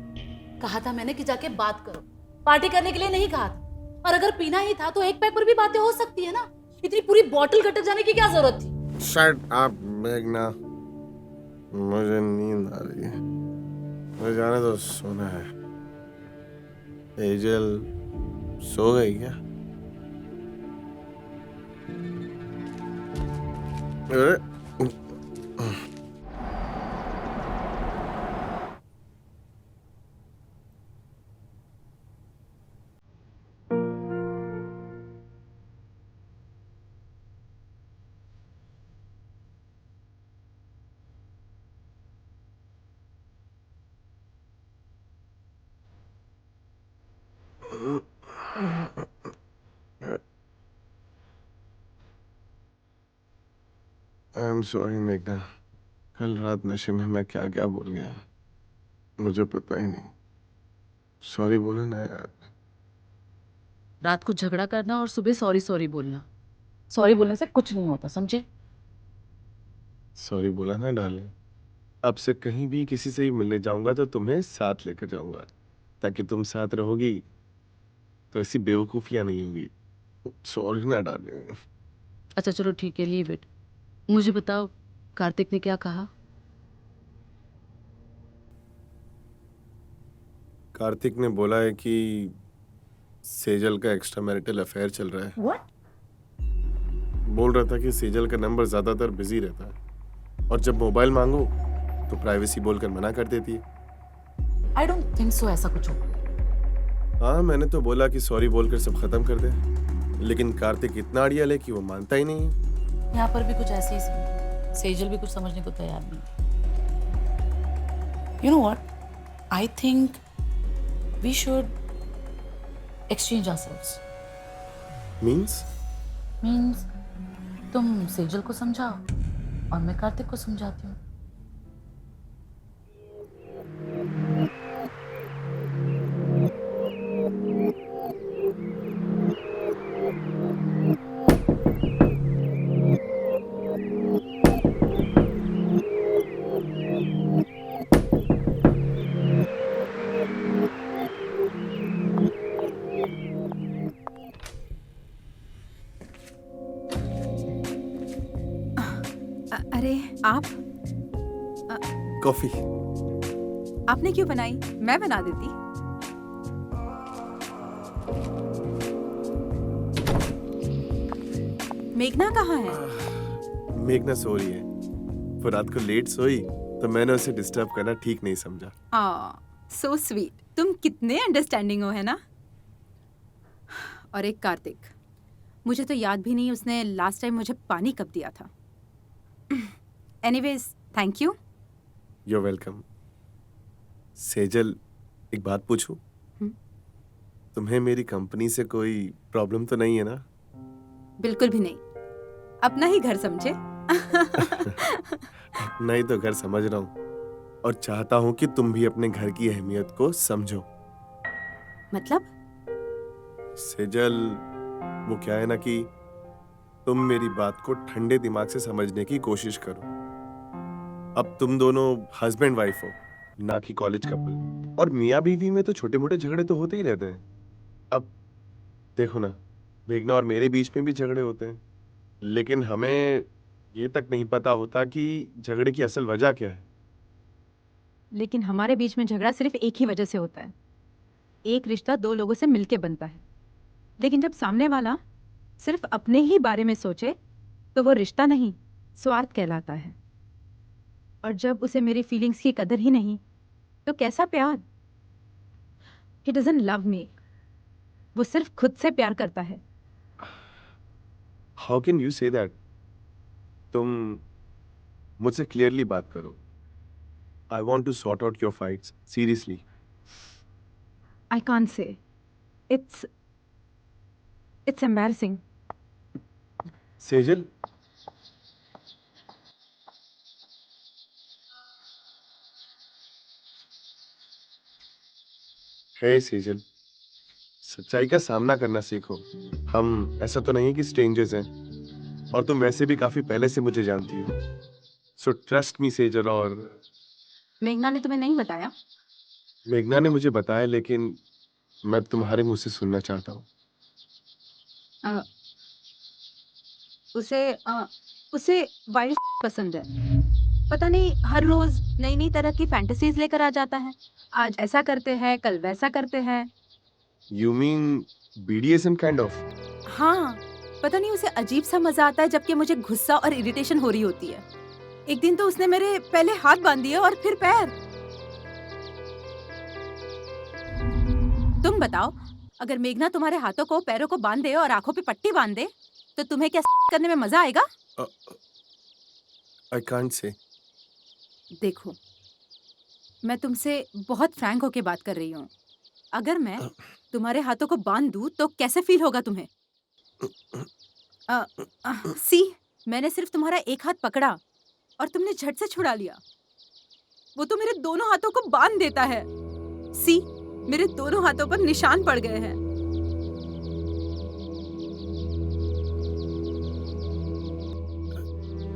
[SPEAKER 3] कहा था मैंने कि जाके बात करो, पार्टी करने के लिए नहीं कहा था। और अगर पीना ही था तो एक पैक पर भी बातें हो सकती है ना, इतनी पूरी बोतल गटर जाने की क्या जरूरत थी?
[SPEAKER 2] शट अप मेघना, मुझे नींद आ रही है, मुझे जाने दो, सोना है। एजल सो गई क्या? अरे आई एम सॉरी मेघना, कल रात नशे में मैं क्या क्या बोल गया, मुझे पता ही नहीं। सॉरी बोलो ना यार।
[SPEAKER 3] रात को झगड़ा करना और सुबह सॉरी सॉरी बोलना, सॉरी बोलने से कुछ नहीं होता, समझे?
[SPEAKER 2] सॉरी बोला ना डार्लिंग। अब से कहीं भी किसी से ही मिलने जाऊंगा तो तुम्हें साथ लेकर जाऊंगा, ताकि तुम साथ रहोगी तो ऐसी बेवकूफियां नहीं होंगी। सॉरी ना डार्लिंग।
[SPEAKER 3] अच्छा चलो ठीक है, लीव इट। मुझे बताओ, कार्तिक ने क्या कहा?
[SPEAKER 2] कार्तिक ने बोला है कि सेजल का एक्स्ट्रा मैरिटल अफेयर चल रहा है।
[SPEAKER 3] What?
[SPEAKER 2] बोल रहा था कि सेजल का नंबर ज्यादातर बिजी रहता है और जब मोबाइल मांगो तो प्राइवेसी बोलकर मना कर देती है।
[SPEAKER 3] I don't think so, ऐसा कुछ हो।
[SPEAKER 2] हाँ, मैंने तो बोला कि सॉरी बोलकर सब खत्म कर दे, लेकिन कार्तिक इतना अड़ियल है कि वो मानता ही नहीं है।
[SPEAKER 3] यहाँ पर भी कुछ ऐसे ही सीन, सेजल भी कुछ समझने को तैयार नहीं। You know what? I think we should exchange ourselves.
[SPEAKER 2] Means?
[SPEAKER 3] Means तुम सेजल को समझाओ और मैं कार्तिक को समझाती हूँ।
[SPEAKER 4] अरे आप
[SPEAKER 2] कॉफी।
[SPEAKER 4] आपने क्यों बनाई? मैं बना देती। मेघना कहाँ है?
[SPEAKER 2] मेघना सो रही है। वो रात को लेट सोई तो मैंने उसे डिस्टर्ब करना ठीक नहीं समझा।
[SPEAKER 4] So sweet. तुम कितने अंडरस्टैंडिंग हो, है ना? और एक कार्तिक, मुझे तो याद भी नहीं उसने लास्ट टाइम मुझे पानी कब दिया था। Anyways, thank you.
[SPEAKER 2] You're welcome. Sejal, एक बात पूछूं? तुम्हें मेरी कंपनी से कोई प्रॉब्लम तो नहीं है ना?
[SPEAKER 4] बिल्कुल भी नहीं, अपना ही घर समझे।
[SPEAKER 2] नहीं तो घर समझ रहा हूँ और चाहता हूँ कि तुम भी अपने घर की अहमियत को समझो।
[SPEAKER 4] मतलब?
[SPEAKER 2] सेजल, वो क्या है ना कि तुम मेरी बात को ठंडे दिमाग से समझने की कोशिश करो। अब तुम दोनों हस्बैंड वाइफ हो, ना कि कॉलेज कपल। और मियाँ बीवी में तो छोटे मोटे झगड़े तो होते ही रहते हैं। अब देखो ना, मेघना और मेरे बीच में भी झगड़े होते हैं, लेकिन हमें ये तक नहीं पता होता कि झगड़े की असल वजह क्या है।
[SPEAKER 11] लेकिन हमारे बीच में झगड़ा सिर्फ एक ही वजह से होता है। एक रिश्ता दो लोगों से मिलके बनता है, लेकिन जब सामने वाला सिर्फ अपने ही बारे में सोचे तो वो रिश्ता नहीं, स्वार्थ कहलाता है। और जब उसे मेरी फीलिंग्स की कदर ही नहीं तो कैसा प्यार? He doesn't love me. वो सिर्फ खुद से प्यार करता है।
[SPEAKER 2] How can you say that? तुम मुझसे क्लियरली बात करो। I want to sort out your fights. Seriously.
[SPEAKER 11] I can't say. It's embarrassing.
[SPEAKER 2] Sejal, हे सेजल, सच्चाई का सामना करना सीखो। हम ऐसा तो नहीं कि स्ट्रेंजर्स हैं, और तुम वैसे भी काफी पहले से मुझे जानती हो। So trust me Sejal. और
[SPEAKER 11] मेघना ने तुम्हें नहीं बताया?
[SPEAKER 2] मेघना ने मुझे बताया, लेकिन मैं तुम्हारे मुंह से सुनना चाहता हूँ।
[SPEAKER 11] उसे वाइल्ड पसंद है। पता नहीं हर रोज नई नई तरह की फैंटेसीज लेकर आ जाता है। आज ऐसा करते हैं, कल वैसा करते हैं।
[SPEAKER 2] You mean BDSM kind of?
[SPEAKER 4] हाँ, पता नहीं उसे अजीब सा मजा आता है जबकि मुझे गुस्सा और इरिटेशन हो रही होती है। एक दिन तो उसने मेरे पहले हाथ बांध दिए और फिर पैर। तुम बताओ, अगर मेघना तुम्हारे हाथों को पैरों को बांध दे और आंखों पे पट्टी बांध दे तो तुम्हें क्या करने में मजा आएगा?
[SPEAKER 2] I can't say.
[SPEAKER 4] देखो, मैं तुमसे बहुत फ्रैंक होके बात कर रही हूँ। अगर मैं तुम्हारे हाथों को बांध दूँ तो कैसे फील होगा तुम्हें? सी, मैंने सिर्फ तुम्हारा एक हाथ पकड़ा और तुमने झट से छुड़ा लिया। वो तो मेरे दोनों हाथों को बांध देता है। सी, मेरे दोनों हाथों पर निशान पड़ गए हैं।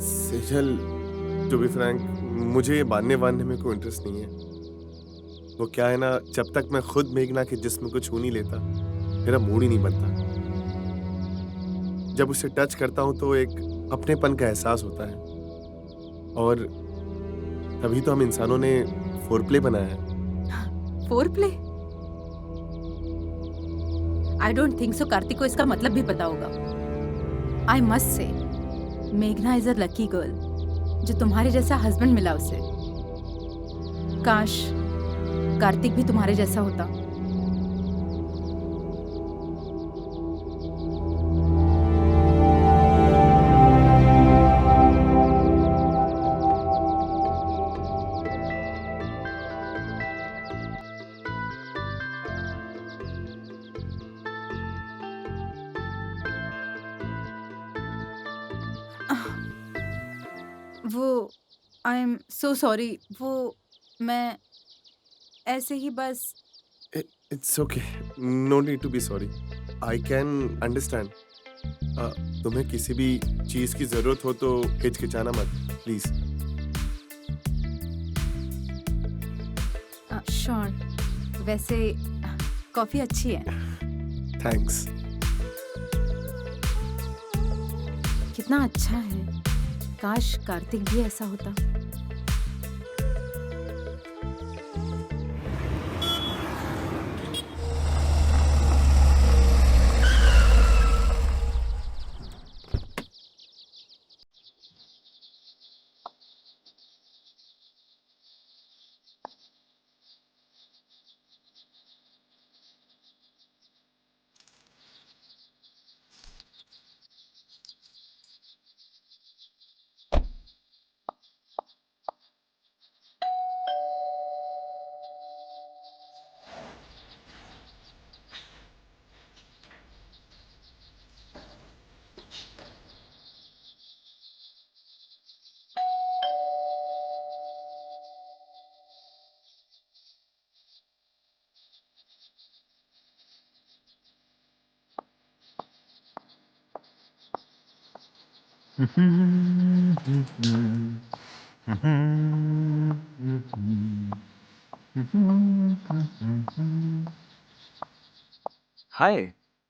[SPEAKER 2] सेजल, टू बी फ्रैंक, मुझे ये बांधने में कोई इंटरेस्ट नहीं है। वो क्या है ना, जब तक मैं खुद मेघना के जिस्म को छू नहीं लेता, मेरा मूड ही नहीं बनता। जब उसे टच करता हूँ तो एक अपनेपन का एहसास होता है, और तभी तो हम इंसानों ने फोरप्ले बनाया है।
[SPEAKER 4] Foreplay? I don't think so Kartik को इसका मतलब भी पता होगा। आई मस्ट से, मेघना इज अ लकी गर्ल जो तुम्हारे जैसा हस्बैंड मिला उसे। काश कार्तिक भी तुम्हारे जैसा होता। वो आई एम सो सॉरी। वो मैं ऐसे ही बस।
[SPEAKER 2] It's okay, no need to be sorry. I can understand. तुम्हें किसी भी चीज की जरूरत हो तो हिचकिचाना मत, प्लीज।
[SPEAKER 4] श्योर। वैसे कॉफी अच्छी है।
[SPEAKER 2] थैंक्स।
[SPEAKER 4] कितना अच्छा है। काश कार्तिक भी ऐसा होता।
[SPEAKER 1] हाय।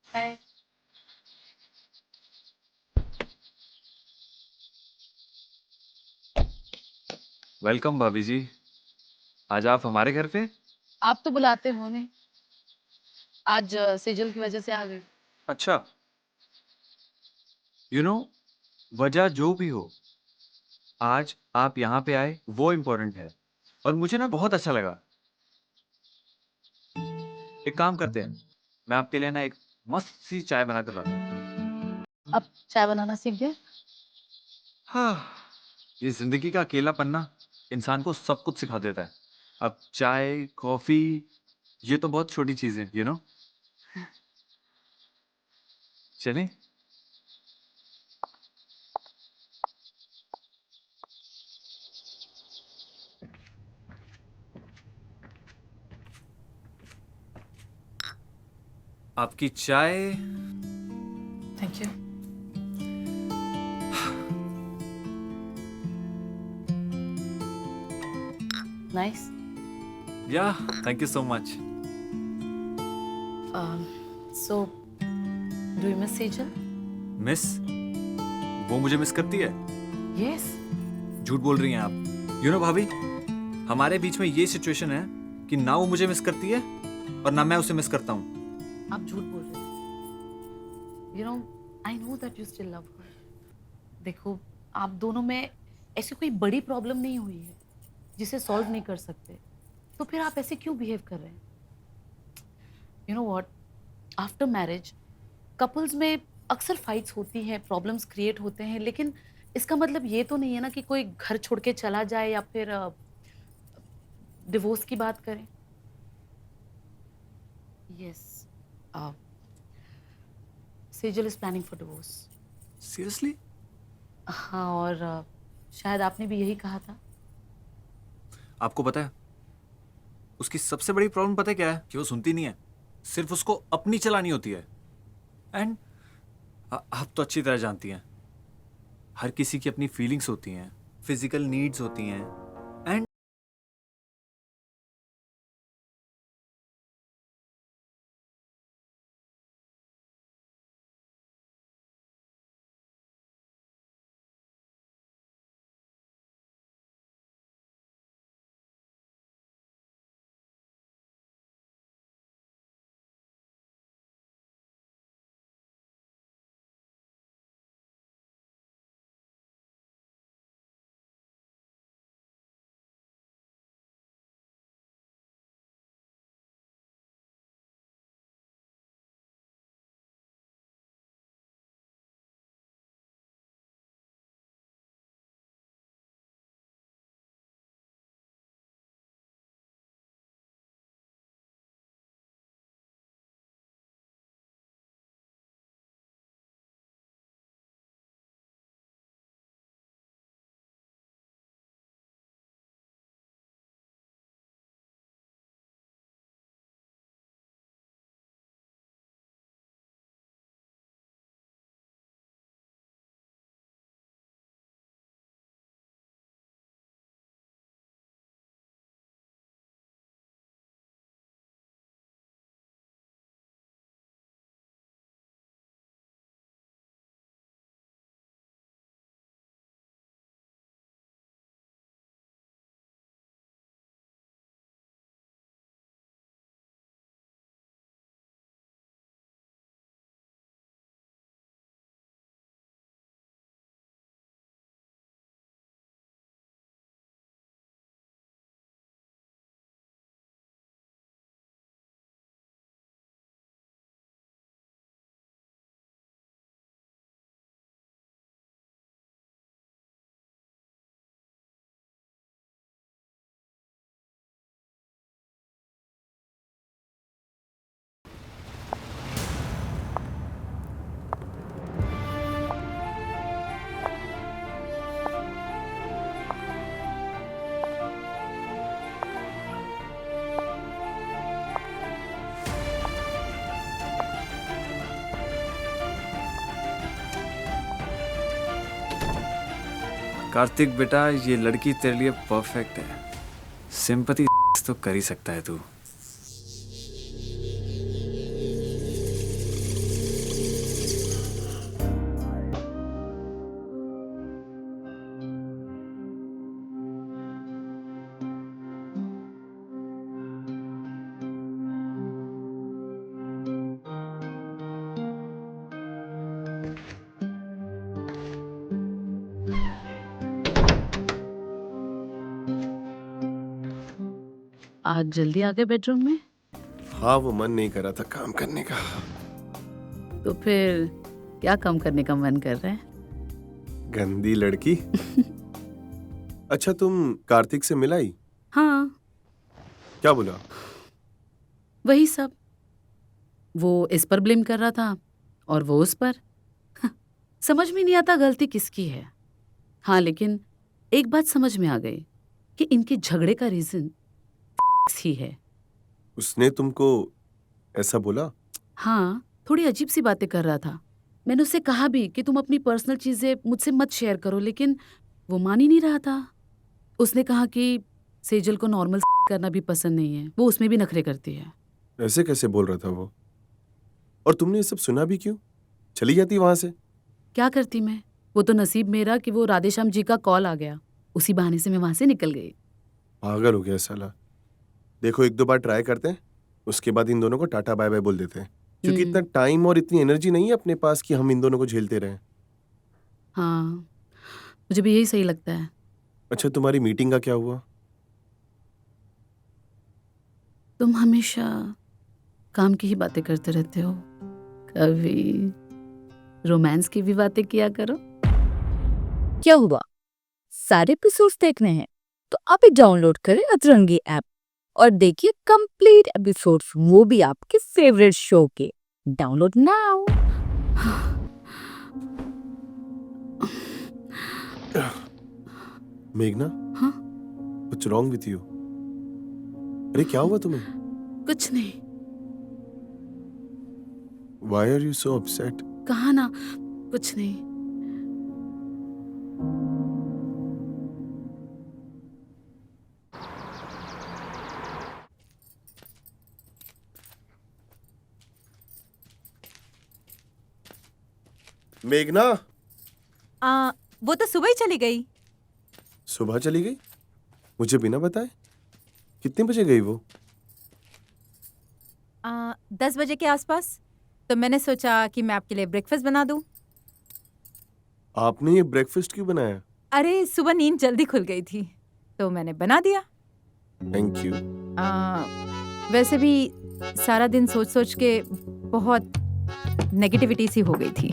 [SPEAKER 5] हाय।
[SPEAKER 1] वेलकम भाभी जी। आज आप हमारे घर पे?
[SPEAKER 3] आप तो बुलाते हो नहीं, आज सेजल की वजह से आ गए।
[SPEAKER 1] अच्छा। यू नो, वजह जो भी हो, आज आप यहाँ पे आए वो इम्पोर्टेंट है और मुझे ना बहुत अच्छा लगा। एक काम करते हैं, मैं आपके लिए ना एक मस्त सी चाय बना कर लाता हूँ।
[SPEAKER 3] अब चाय बनाना सीख गए?
[SPEAKER 1] हाँ, ये जिंदगी का अकेलापन ना इंसान को सब कुछ सिखा देता है। अब चाय, कॉफी, ये तो बहुत छोटी चीज है, यू नो। चलें? आपकी चाय।
[SPEAKER 3] Thank you. नाइस।
[SPEAKER 1] या, thank you so much.
[SPEAKER 3] So do you miss Sejal?
[SPEAKER 1] Miss? वो मुझे मिस करती है?
[SPEAKER 3] यस।
[SPEAKER 1] झूठ बोल रही हैं आप। यू नो भाभी, हमारे बीच में ये सिचुएशन है कि ना वो मुझे मिस करती है और ना मैं उसे मिस करता हूँ।
[SPEAKER 3] आप झूठ बोल रहे हो। You know, I know that you still love हर। देखो, आप दोनों में ऐसी कोई बड़ी प्रॉब्लम नहीं हुई है जिसे सॉल्व नहीं कर सकते, तो फिर आप ऐसे क्यों बिहेव कर रहे हैं? You know what, after marriage couples में अक्सर फाइट्स होती हैं, प्रॉब्लम्स क्रिएट होते हैं, लेकिन इसका मतलब ये तो नहीं है ना कि कोई घर छोड़ के चला जाए या फिर डिवोर्स की बात करें। Yes, Sejal is planning for divorce.
[SPEAKER 1] Seriously?
[SPEAKER 3] हाँ, और शायद आपने भी यही कहा था।
[SPEAKER 1] आपको पता है उसकी सबसे बड़ी प्रॉब्लम पता है क्या है? कि वो सुनती नहीं है, सिर्फ उसको अपनी चलानी होती है। एंड आप तो अच्छी तरह जानती हैं, हर किसी की अपनी फीलिंग्स होती हैं, फिजिकल नीड्स होती हैं, एंड कार्तिक बेटा, ये लड़की तेरे लिए परफेक्ट है। सिंपैथी तो कर ही सकता है तू।
[SPEAKER 3] आज जल्दी आ गए बेडरूम में?
[SPEAKER 2] हाँ, वो मन नहीं कर रहा था काम करने का।
[SPEAKER 3] तो फिर क्या काम करने का मन कर रहा है?
[SPEAKER 2] गंदी लड़की। अच्छा, तुम कार्तिक से मिलाई?
[SPEAKER 3] हाँ,
[SPEAKER 2] क्या बोला?
[SPEAKER 3] वही सब। वो इस पर ब्लेम कर रहा था और वो उस पर। समझ में नहीं आता गलती किसकी है। हाँ, लेकिन एक बात समझ में आ गई कि इनके झगड़े का रीजन ही है।
[SPEAKER 2] उसने तुमको ऐसा बोला?
[SPEAKER 3] हाँ, थोड़ी अजीब सी बातें कर रहा था। मैंने उससे कहा भी कि तुम अपनी पर्सनल चीजें मुझसे मत शेयर करो, लेकिन वो मान ही नहीं रहा था। उसने कहा कि सेजल को नॉर्मल करना भी पसंद नहीं है, वो उसमें भी नखरे करती है।
[SPEAKER 2] ऐसे कैसे बोल रहा था वो? और तुमने ये सब सुना भी क्यों? चली जाती वहां से।
[SPEAKER 3] क्या करती मैं? वो तो नसीब मेरा कि वो राधेश्याम जी का कॉल आ गया, उसी बहाने से मैं वहां से निकल गई।
[SPEAKER 2] पागल हो गया साला। देखो, 1-2 बार ट्राई करते हैं, उसके बाद इन दोनों को टाटा बाय बाय बोल देते हैं, क्योंकि इतना टाइम और इतनी एनर्जी नहीं है अपने पास कि हम इन दोनों को झेलते रहें।
[SPEAKER 3] हाँ, मुझे भी यही सही लगता है।
[SPEAKER 2] अच्छा, तुम्हारी मीटिंग का क्या हुआ?
[SPEAKER 3] तुम हमेशा काम की ही बातें करते रहते हो, कभी रोमांस की भी बातें किया करो।
[SPEAKER 12] क्या हुआ? सारे एपिसोड्स देखने हैं तो आप ही डाउनलोड करें अतरंगी ऐप और देखिए कंप्लीट एपिसोड्स, वो भी आपके फेवरेट शो के। Download now.
[SPEAKER 2] मेघना,
[SPEAKER 3] हाँ?
[SPEAKER 2] कुछ रॉन्ग विथ यू? अरे क्या हुआ तुम्हें?
[SPEAKER 3] कुछ नहीं।
[SPEAKER 2] Why are you so upset?
[SPEAKER 3] कहा ना, कुछ नहीं।
[SPEAKER 2] मेघना,
[SPEAKER 4] वो तो सुबह ही चली गई।
[SPEAKER 2] सुबह चली गई? मुझे बिना बताए? कितने बजे गई वो?
[SPEAKER 4] 10 बजे के आसपास। तो मैंने सोचा कि मैं आपके लिए ब्रेकफास्ट बना दूं।
[SPEAKER 2] आपने ये ब्रेकफास्ट क्यों बनाया?
[SPEAKER 4] अरे सुबह नींद जल्दी खुल गई थी तो मैंने बना दिया।
[SPEAKER 2] Thank you.
[SPEAKER 4] वैसे भी सारा दिन सोच सोच के बहुत नेगेटिविटी सी हो गई थी।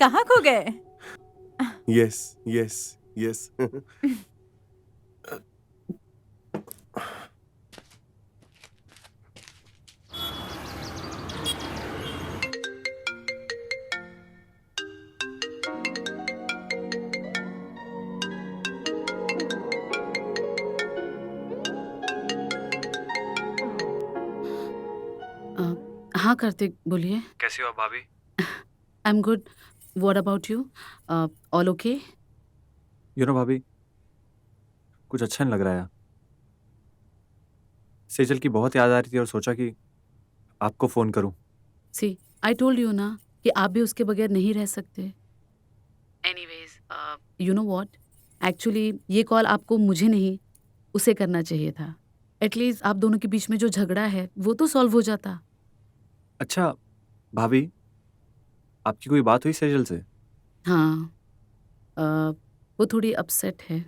[SPEAKER 4] कहाँ खो गए?
[SPEAKER 2] Yes yes yes.
[SPEAKER 3] हाँ कार्तिक, बोलिए।
[SPEAKER 1] कैसी हो आप भाभी?
[SPEAKER 3] I am good. What about you? All okay?
[SPEAKER 1] You know भाभी, कुछ अच्छा नहीं लग रहा है। सेजल की बहुत याद आ रही थी और सोचा कि आपको फोन करूं?
[SPEAKER 3] सी आई टोल्ड यू ना कि आप भी उसके बगैर नहीं रह सकते। Anyways, you know what, actually ये कॉल आपको मुझे नहीं उसे करना चाहिए था। एटलीस्ट आप दोनों के बीच में जो झगड़ा है वो तो सॉल्व हो जाता।
[SPEAKER 1] अच्छा भाभी, आपकी कोई बात हुई सेजल से?
[SPEAKER 3] हाँ, वो थोड़ी अपसेट है।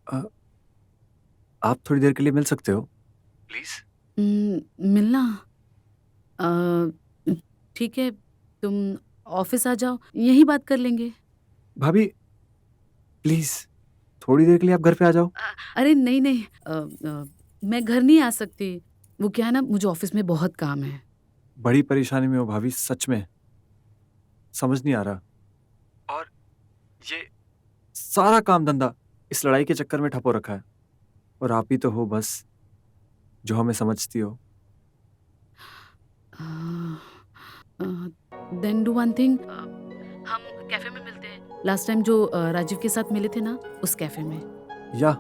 [SPEAKER 1] अ, आप थोड़ी देर के लिए मिल सकते हो प्लीज?
[SPEAKER 3] मिलना? ठीक है, तुम ऑफिस आ जाओ, यहीं बात कर लेंगे।
[SPEAKER 1] भाभी प्लीज थोड़ी देर के लिए आप घर पे आ जाओ।
[SPEAKER 3] अरे नहीं नहीं, मैं घर नहीं आ सकती। वो क्या है ना, मुझे ऑफिस में बहुत काम है।
[SPEAKER 1] बड़ी परेशानी में हो भाभी, सच में समझ नहीं आ रहा। और ये सारा काम धंधा इस लड़ाई के चक्कर में ठप हो रखा है, और आप ही तो हो बस जो हमें समझती हो।
[SPEAKER 3] देन डू वन थिंग, हम कैफे में मिलते हैं। लास्ट टाइम जो राजीव के साथ मिले थे ना, उस कैफे में।
[SPEAKER 1] या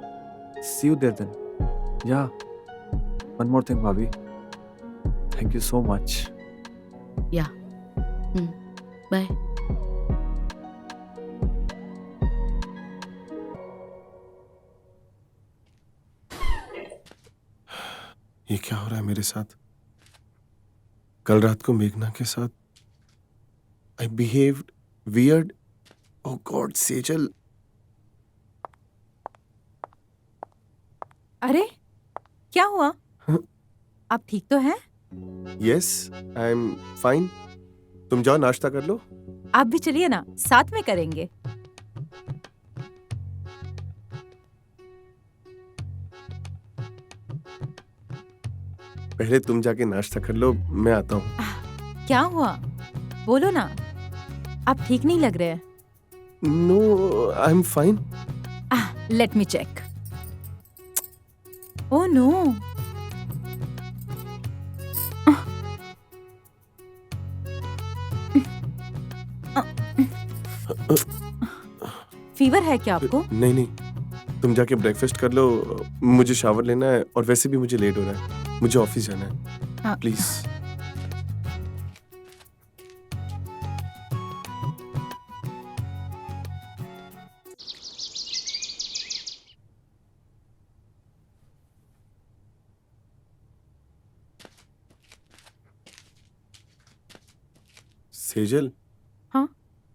[SPEAKER 1] सी यू देयर देन। या वन मोर थिंग भाभी, थैंक यू सो मच।
[SPEAKER 3] या बाय।
[SPEAKER 2] ये क्या हो रहा है मेरे साथ? कल रात को मेघना के साथ आई बिहेव्ड वियर्ड। ओह गॉड सेजल।
[SPEAKER 4] अरे क्या हुआ? आप ठीक तो हैं?
[SPEAKER 2] Yes I am fine. तुम जाओ नाश्ता कर लो।
[SPEAKER 4] आप भी चलिए ना, साथ में करेंगे।
[SPEAKER 2] पहले तुम जाके नाश्ता कर लो, मैं आता हूँ।
[SPEAKER 4] क्या हुआ? बोलो ना, आप ठीक नहीं लग रहे हैं।
[SPEAKER 2] No I am fine.
[SPEAKER 4] Let me check. Oh no, fever है क्या आपको?
[SPEAKER 2] नहीं नहीं, तुम जाके ब्रेकफास्ट कर लो, मुझे शावर लेना है और वैसे भी मुझे लेट हो रहा है, मुझे ऑफिस जाना है। प्लीज। सेजल,
[SPEAKER 4] हाँ?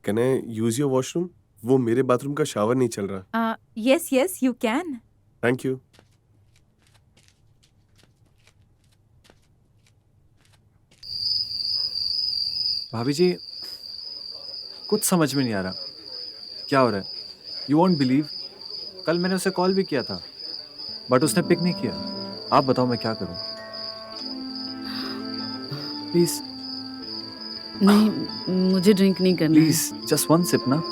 [SPEAKER 2] Can I use your washroom? वो मेरे बाथरूम का शावर नहीं चल रहा।
[SPEAKER 4] Yes yes you can.
[SPEAKER 2] Thank you.
[SPEAKER 1] भाभी जी, कुछ समझ में नहीं आ रहा क्या हो रहा है। यू वॉन्ट बिलीव, कल मैंने उसे कॉल भी किया था बट उसने पिक नहीं किया। आप बताओ मैं क्या करूं? प्लीज
[SPEAKER 3] नहीं, मुझे ड्रिंक नहीं करना है।
[SPEAKER 1] प्लीज जस्ट वन सिप ना।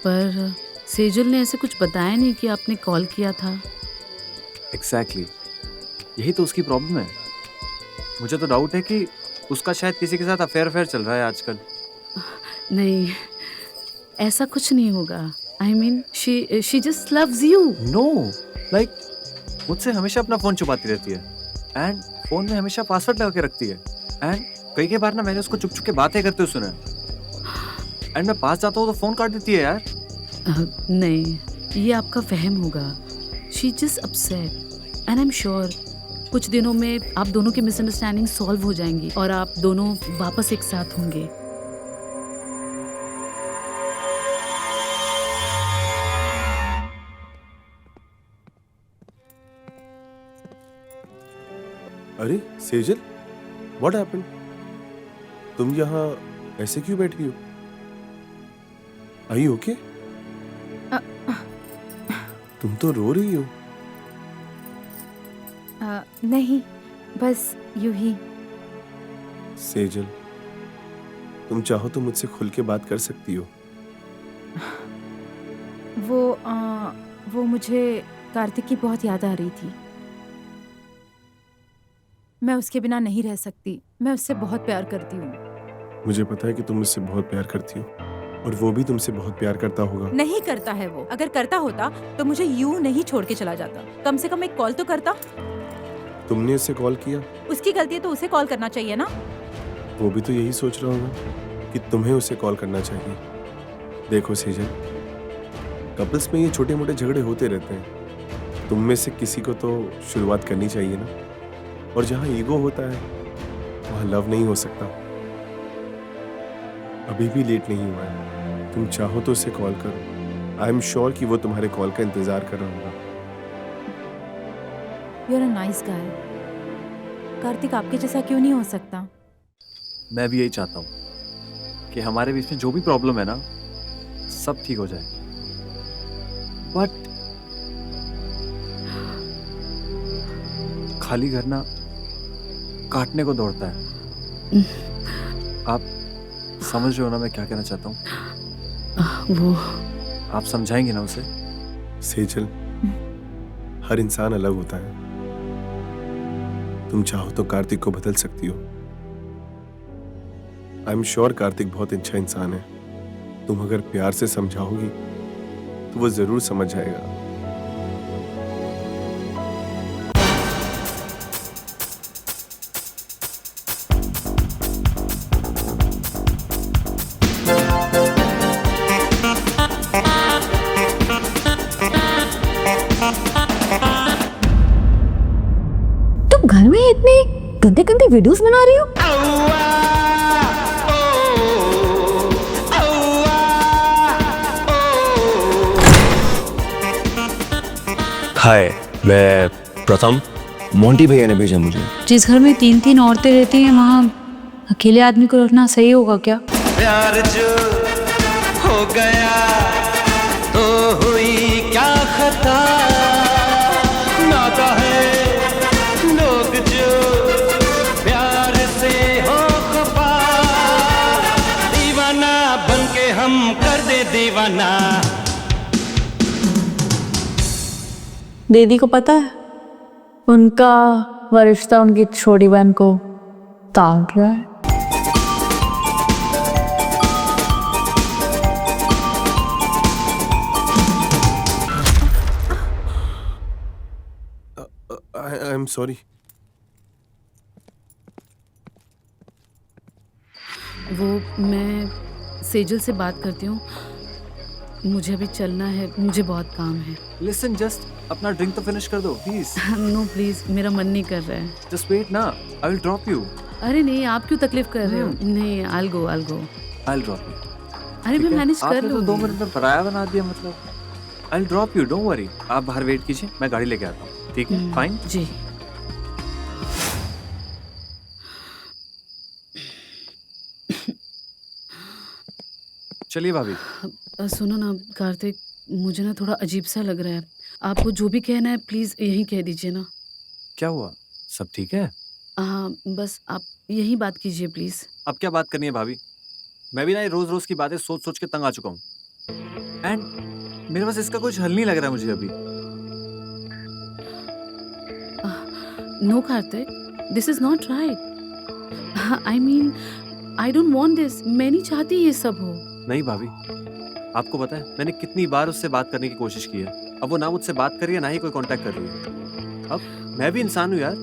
[SPEAKER 3] पर सेजल ने ऐसे कुछ बताया नहीं कि आपने कॉल किया था।
[SPEAKER 1] एग्जैक्टली, यही तो उसकी प्रॉब्लम है। मुझे तो डाउट है कि उसका शायद किसी के साथ अफेयर चल रहा है आजकल।
[SPEAKER 3] नहीं, ऐसा कुछ नहीं होगा। I mean she just loves you.
[SPEAKER 1] No, like मुझसे हमेशा अपना फोन छुपाती रहती है एंड फोन में हमेशा पासवर्ड लगा के रखती है। एंड कई बार ना मैंने उसको चुप चुप के बातें करते हुए सुना है। एंड मैं पास जाता हूँ तो फोन काट देती है यार।
[SPEAKER 3] नहीं, ये आपका वहम होगा। She just upset and I am sure कुछ दिनों में आप दोनों की मिसअंडरस्टैंडिंग सॉल्व हो जाएंगी और आप दोनों वापस एक साथ होंगे।
[SPEAKER 2] अरे सेजल, व्हाट हैपेंड? तुम यहाँ ऐसे क्यों बैठी हो? Are you okay? तुम तो रो रही हो।
[SPEAKER 4] नहीं, बस यूं ही।
[SPEAKER 2] सेजल, तुम चाहो तो मुझसे खुल के बात कर सकती हो।
[SPEAKER 4] वो वो मुझे कार्तिक की बहुत याद आ रही थी। मैं उसके बिना नहीं रह सकती। मैं उससे बहुत प्यार करती हूँ।
[SPEAKER 2] मुझे पता है कि तुम मुझसे बहुत प्यार करती हो और वो भी तुमसे बहुत प्यार करता होगा।
[SPEAKER 4] नहीं करता है वो। अगर करता होता तो मुझे यूं नहीं छोड़ के चला जाता। कम से कम एक कॉल तो करता।
[SPEAKER 2] तुमने उसे कॉल किया?
[SPEAKER 4] उसकी गलती है तो उसे कॉल करना चाहिए ना।
[SPEAKER 2] वो भी तो यही सोच रहा होगा कि तुम्हें उसे कॉल करना चाहिए। देखो सेजल, कपल्स में ये छोटे मोटे झगड़े होते रहते हैं। तुम में से किसी को तो शुरुआत करनी चाहिए ना। और जहाँ ईगो होता है वहाँ लव नहीं हो सकता। अभी भी लेट नहीं हुआ है। तुम चाहो तो उसे कॉल करो। आई एम श्योर कि वो तुम्हारे कॉल का इंतजार कर रहा होगा।
[SPEAKER 4] You are a nice guy. Kartik आपके जैसा क्यों नहीं हो सकता?
[SPEAKER 1] मैं भी यही चाहता हूँ कि हमारे बीच में जो भी प्रॉब्लम है ना, सब ठीक हो जाए। बट खाली घर ना काटने को दौड़ता है। आप समझ रहे हो ना मैं क्या कहना चाहता हूँ?
[SPEAKER 3] वो
[SPEAKER 1] आप समझाएंगे ना उसे?
[SPEAKER 2] सेजल, हर इंसान अलग होता है। तुम चाहो तो कार्तिक को बदल सकती हो। आई एम श्योर कार्तिक बहुत अच्छा इंसान है। तुम अगर प्यार से समझाओगी तो वो जरूर समझ जाएगा।
[SPEAKER 12] तुम घर में इतने गंदे गंदे वीडियोस बना रही हो?
[SPEAKER 9] हाय, मैं प्रथम। मोंटी भैया ने भेजा मुझे।
[SPEAKER 13] जिस घर में 3-3 औरतें रहती हैं वहाँ अकेले आदमी को रखना सही होगा क्या?
[SPEAKER 10] प्यार जो हो गया तो हुई क्या खता, नाता है लोग जो प्यार से हो खफा, दीवाना बन के हम कर दे दीवाना।
[SPEAKER 13] दीदी को पता है उनका वह रिश्ता उनकी छोटी बहन को ताड़ रहा है।
[SPEAKER 2] आई एम सॉरी।
[SPEAKER 3] वो मैं सेजल से बात करती हूँ। मुझे अभी चलना है, मुझे बहुत काम है।
[SPEAKER 1] लिसन, जस्ट अपना ड्रिंक तो फिनिश कर दो प्लीज।
[SPEAKER 3] नो प्लीज, मेरा मन नहीं कर रहा है।
[SPEAKER 1] जस्ट वेट ना, आई विल ड्रॉप यू।
[SPEAKER 3] अरे नहीं, आप क्यों तकलीफ कर रहे हो? नहीं, I go.
[SPEAKER 1] I will drop you.
[SPEAKER 3] अरे मैं मैनेज कर
[SPEAKER 1] आपने तो
[SPEAKER 3] लूंगी।
[SPEAKER 1] 2 मिनट में पराया बना दिया। मतलब आई will drop you, don't worry. आप बाहर वेट कीजिए, मैं गाड़ी लेके आता हूँ। ठीक है, फाइन
[SPEAKER 3] जी।
[SPEAKER 1] चलिए भाभी।
[SPEAKER 3] सुनो ना कार्तिक, मुझे ना थोड़ा अजीब सा लग रहा है। आपको जो भी कहना है प्लीज यही कह दीजिए ना।
[SPEAKER 1] क्या हुआ? सब ठीक है?
[SPEAKER 3] हाँ, बस आप यही बात कीजिए प्लीज।
[SPEAKER 1] अब क्या बात करनी है भाभी? मैं भी ना ये रोज रोज की बातें सोच सोच के तंग आ चुका हूँ। एंड मेरे पास इसका कुछ हल नहीं लग रहा है मुझे अभी।
[SPEAKER 3] No Kartik, this is not right. I mean, I don't want this. मैं नहीं चाहती ये सब हो।
[SPEAKER 1] नहीं भाभी, आपको पता है मैंने कितनी बार उससे बात करने की कोशिश की है। अब वो ना मुझसे बात कर रही है ना ही कोई कांटेक्ट कर रही है। अब मैं भी इंसान हूँ यार,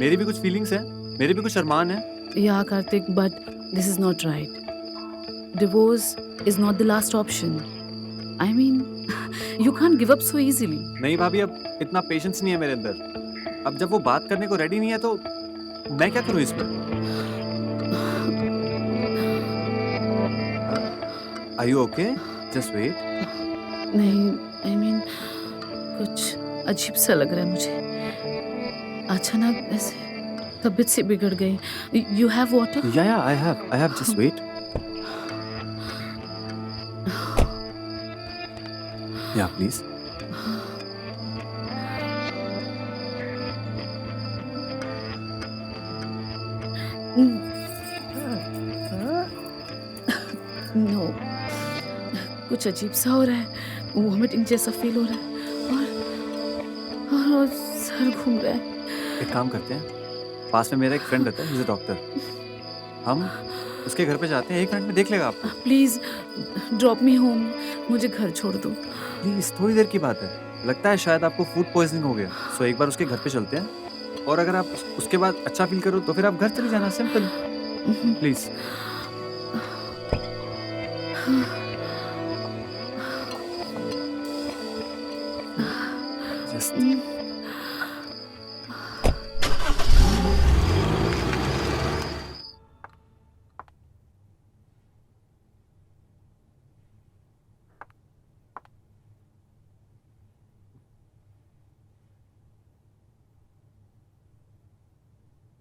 [SPEAKER 1] मेरी भी कुछ फीलिंग्स हैं, मेरे भी कुछ अरमान हैं।
[SPEAKER 3] या Kartik, but this is not right. Divorce is not the last option. I mean, you can't give up so easily.
[SPEAKER 1] नहीं भाभी, अब इतना पेशेंस नहीं है मेरे अंदर। अब जब वो बात करने को रेडी नहीं है तो मैं क्या करूँ इसमें? Are you okay? Just wait.
[SPEAKER 3] नहीं, आई मीन कुछ अजीब सा लग रहा है मुझे। अचानक ऐसे तबीयत से बिगड़ गई। You have water?
[SPEAKER 1] Yeah, I have. Just wait. Yeah, please.
[SPEAKER 3] No. कुछ अजीब सा हो रहा है। वॉमिटिंग जैसा फील हो रहा है। सर घूम रहा है।
[SPEAKER 1] एक काम करते हैं, पास में मेरा एक फ्रेंड रहता है, ही इज अ डॉक्टर। हम उसके घर पे जाते हैं, 1 मिनट में देख लेगा आपको।
[SPEAKER 3] प्लीज ड्रॉप मी होम, मुझे घर छोड़ दो।
[SPEAKER 1] प्लीज, थोड़ी देर की बात है। लगता है शायद आपको फूड पॉइजनिंग हो गया, सो एक बार उसके घर पे चलते हैं, और अगर आप उसके बाद अच्छा फील करो तो फिर आप घर चले जाना, simple. Please. Just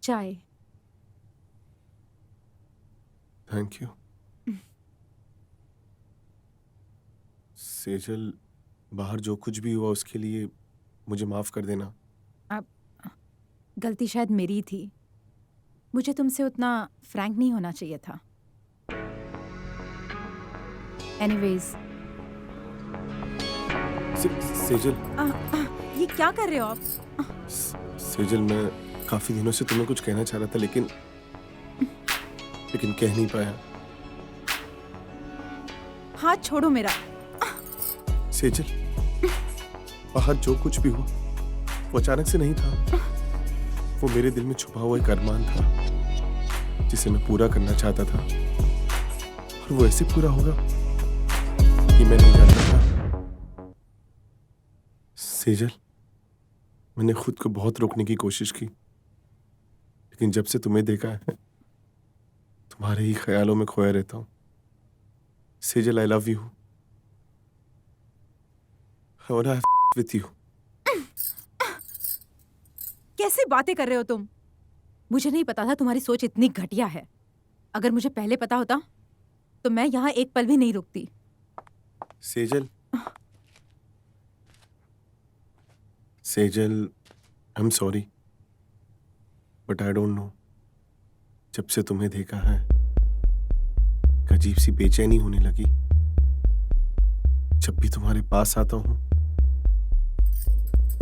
[SPEAKER 4] chai.
[SPEAKER 2] Thank you. Sejal, बाहर जो कुछ भी हुआ उसके लिए मुझे माफ कर देना।
[SPEAKER 4] अब गलती शायद मेरी थी, मुझे तुमसे उतना फ्रैंक नहीं होना चाहिए था। एनीवेज,
[SPEAKER 2] सेजल,
[SPEAKER 4] ये क्या कर रहे हो आप?
[SPEAKER 2] सेजल, मैं काफी दिनों से तुम्हें कुछ कहना चाह रहा था, लेकिन कह नहीं पाया।
[SPEAKER 4] हाथ छोड़ो मेरा।
[SPEAKER 2] सेजल, बाहर जो कुछ भी हुआ वो अचानक से नहीं था। वो मेरे दिल में छुपा हुआ एक अरमान था जिसे मैं पूरा करना चाहता था, और वो ऐसे पूरा होगा कि मैं नहीं जानता था। सेजल, मैंने खुद को बहुत रोकने की कोशिश की, लेकिन जब से तुम्हें देखा है तुम्हारे ही ख्यालों में खोया रहता हूं। Sejal, I love you. I wanna have with you.
[SPEAKER 4] कैसी बातें कर रहे हो तुम? मुझे नहीं पता था तुम्हारी सोच इतनी घटिया है। अगर मुझे पहले पता होता तो मैं यहाँ एक पल भी नहीं रुकती।
[SPEAKER 2] सेजल, सेजल, आई am sorry, but I don't know, जब से तुम्हें देखा है एक अजीब सी बेचैनी होने लगी। जब भी तुम्हारे पास आता हूं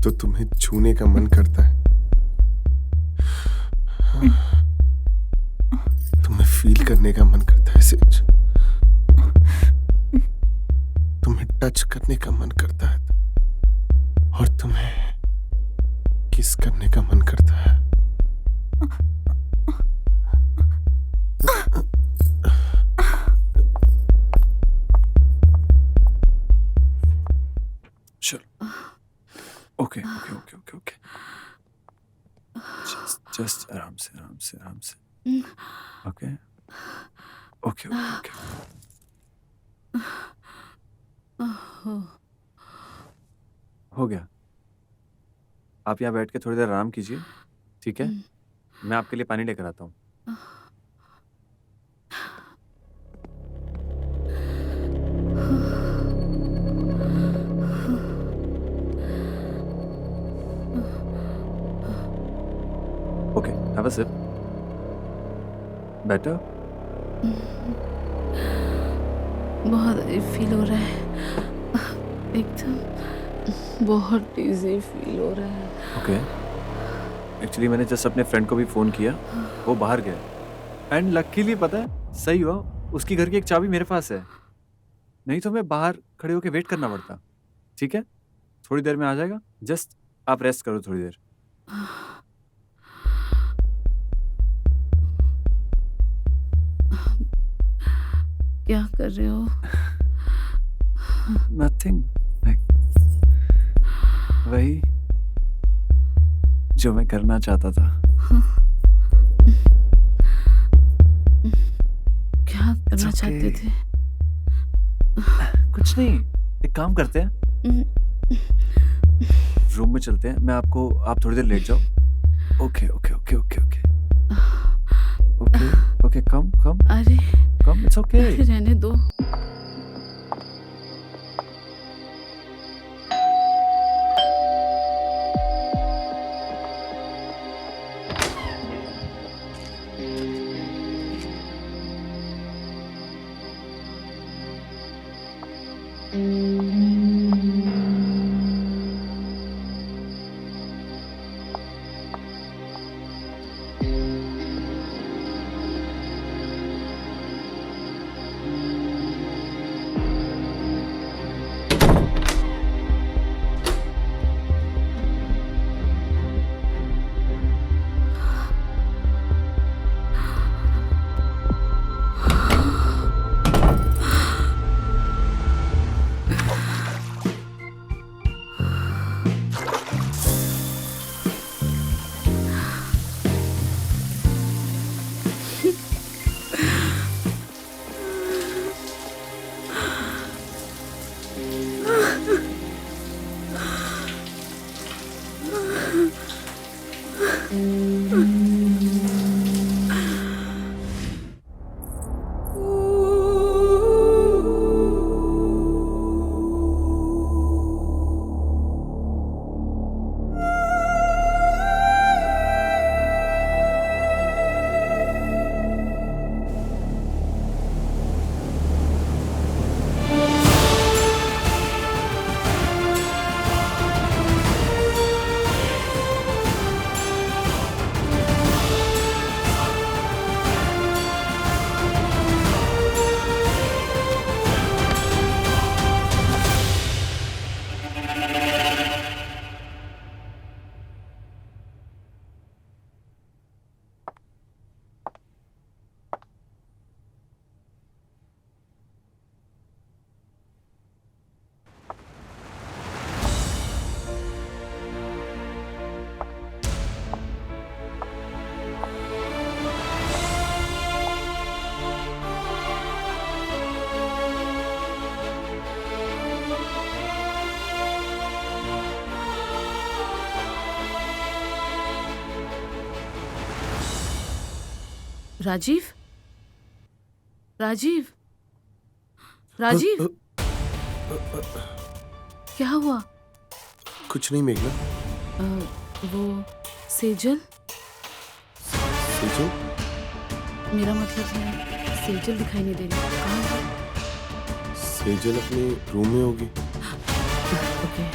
[SPEAKER 2] तो तुम्हें छूने का मन करता है, तुम्हें फील करने का मन करता है सेज, तुम्हें टच करने का मन करता है, और तुम्हें किस करने का मन करता है।
[SPEAKER 1] चलो, okay okay okay okay okay, just आराम से आराम से आराम से। ओके ओके ओके हो गया। आप यहाँ बैठ के थोड़ी देर आराम कीजिए, ठीक है? मैं आपके लिए पानी लेकर आता हूँ। Okay, have a sip. Better?
[SPEAKER 3] बहुत फील हो रहा है, एकदम बहुत डिजी फील हो रहा है।
[SPEAKER 1] Okay. एक्चुअली मैंने जस्ट अपने फ्रेंड को भी फ़ोन किया, वो बाहर गया, एंड लकीली पता है सही हुआ, उसकी घर की एक चाबी मेरे पास है, नहीं तो मैं बाहर खड़े होकर वेट करना पड़ता। ठीक है, थोड़ी देर में आ जाएगा, जस्ट आप रेस्ट करो थोड़ी देर।
[SPEAKER 3] क्या कर रहे हो?
[SPEAKER 1] नथिंग, वही जो मैं करना चाहता था।
[SPEAKER 3] क्या करना चाहते थे?
[SPEAKER 1] कुछ नहीं, एक काम करते हैं, रूम में चलते हैं, मैं आपको, आप थोड़ी देर लेट जाओ। Okay okay okay okay okay okay okay, come come,
[SPEAKER 3] अरे
[SPEAKER 1] कम, इट्स ओके,
[SPEAKER 3] रहने दो। राजीव, राजीव, राजीव, क्या हुआ?
[SPEAKER 2] कुछ नहीं मेघना।
[SPEAKER 3] वो सेजल,
[SPEAKER 2] सेजल?
[SPEAKER 3] मेरा मतलब है सेजल दिखाई नहीं दे रही। कहाँ है?
[SPEAKER 2] सेजल अपने रूम में होगी।
[SPEAKER 3] Okay.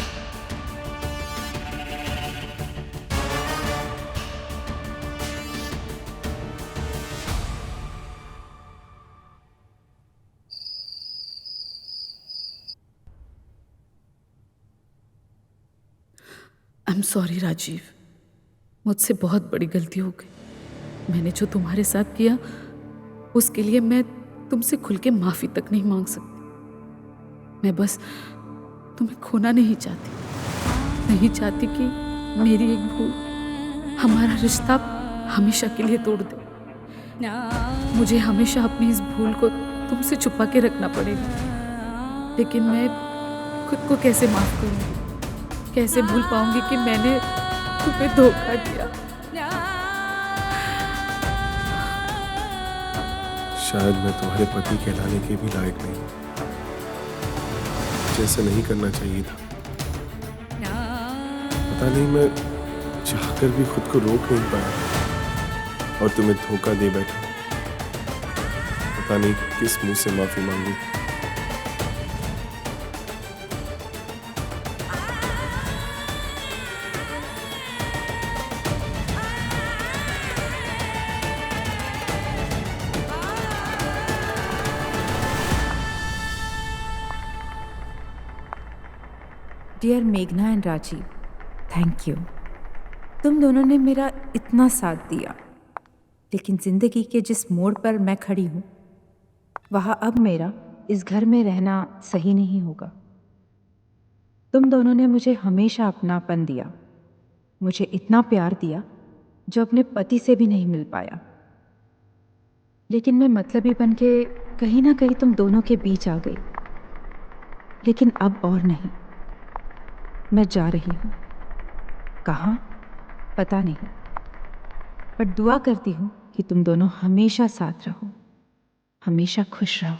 [SPEAKER 3] I am sorry Rajiv, मुझसे बहुत बड़ी गलती हो गई। मैंने जो तुम्हारे साथ किया उसके लिए मैं तुमसे खुल के माफी तक नहीं मांग सकती। मैं बस तुम्हें खोना नहीं चाहती कि मेरी एक भूल हमारा रिश्ता हमेशा के लिए तोड़ दे। मुझे हमेशा अपनी इस भूल को तुमसे छुपा के रखना पड़ेगा, लेकिन मैं खुद को कैसे माफ करूंगी? कैसे भूल पाऊंगी कि मैंने तुम्हें धोखा दिया?
[SPEAKER 2] शायद मैं तुम्हारे पति कहलाने के भी लायक नहीं हूँ। जैसा नहीं करना चाहिए था। पता नहीं मैं चाहकर भी खुद को रोक नहीं पाया और तुम्हें धोखा दे बैठा। पता नहीं किस मुंह से माफी मांगू।
[SPEAKER 4] डियर मेघना एंड राजीव, थैंक यू। तुम दोनों ने मेरा इतना साथ दिया, लेकिन ज़िंदगी के जिस मोड़ पर मैं खड़ी हूँ वहाँ अब मेरा इस घर में रहना सही नहीं होगा। तुम दोनों ने मुझे हमेशा अपनापन दिया, मुझे इतना प्यार दिया जो अपने पति से भी नहीं मिल पाया। लेकिन मैं मतलबी बन के कहीं ना कहीं तुम दोनों के बीच आ गई। लेकिन अब और नहीं, मैं जा रही हूँ। कहाँ पता नहीं, पर दुआ करती हूँ कि तुम दोनों हमेशा साथ रहो, हमेशा खुश रहो।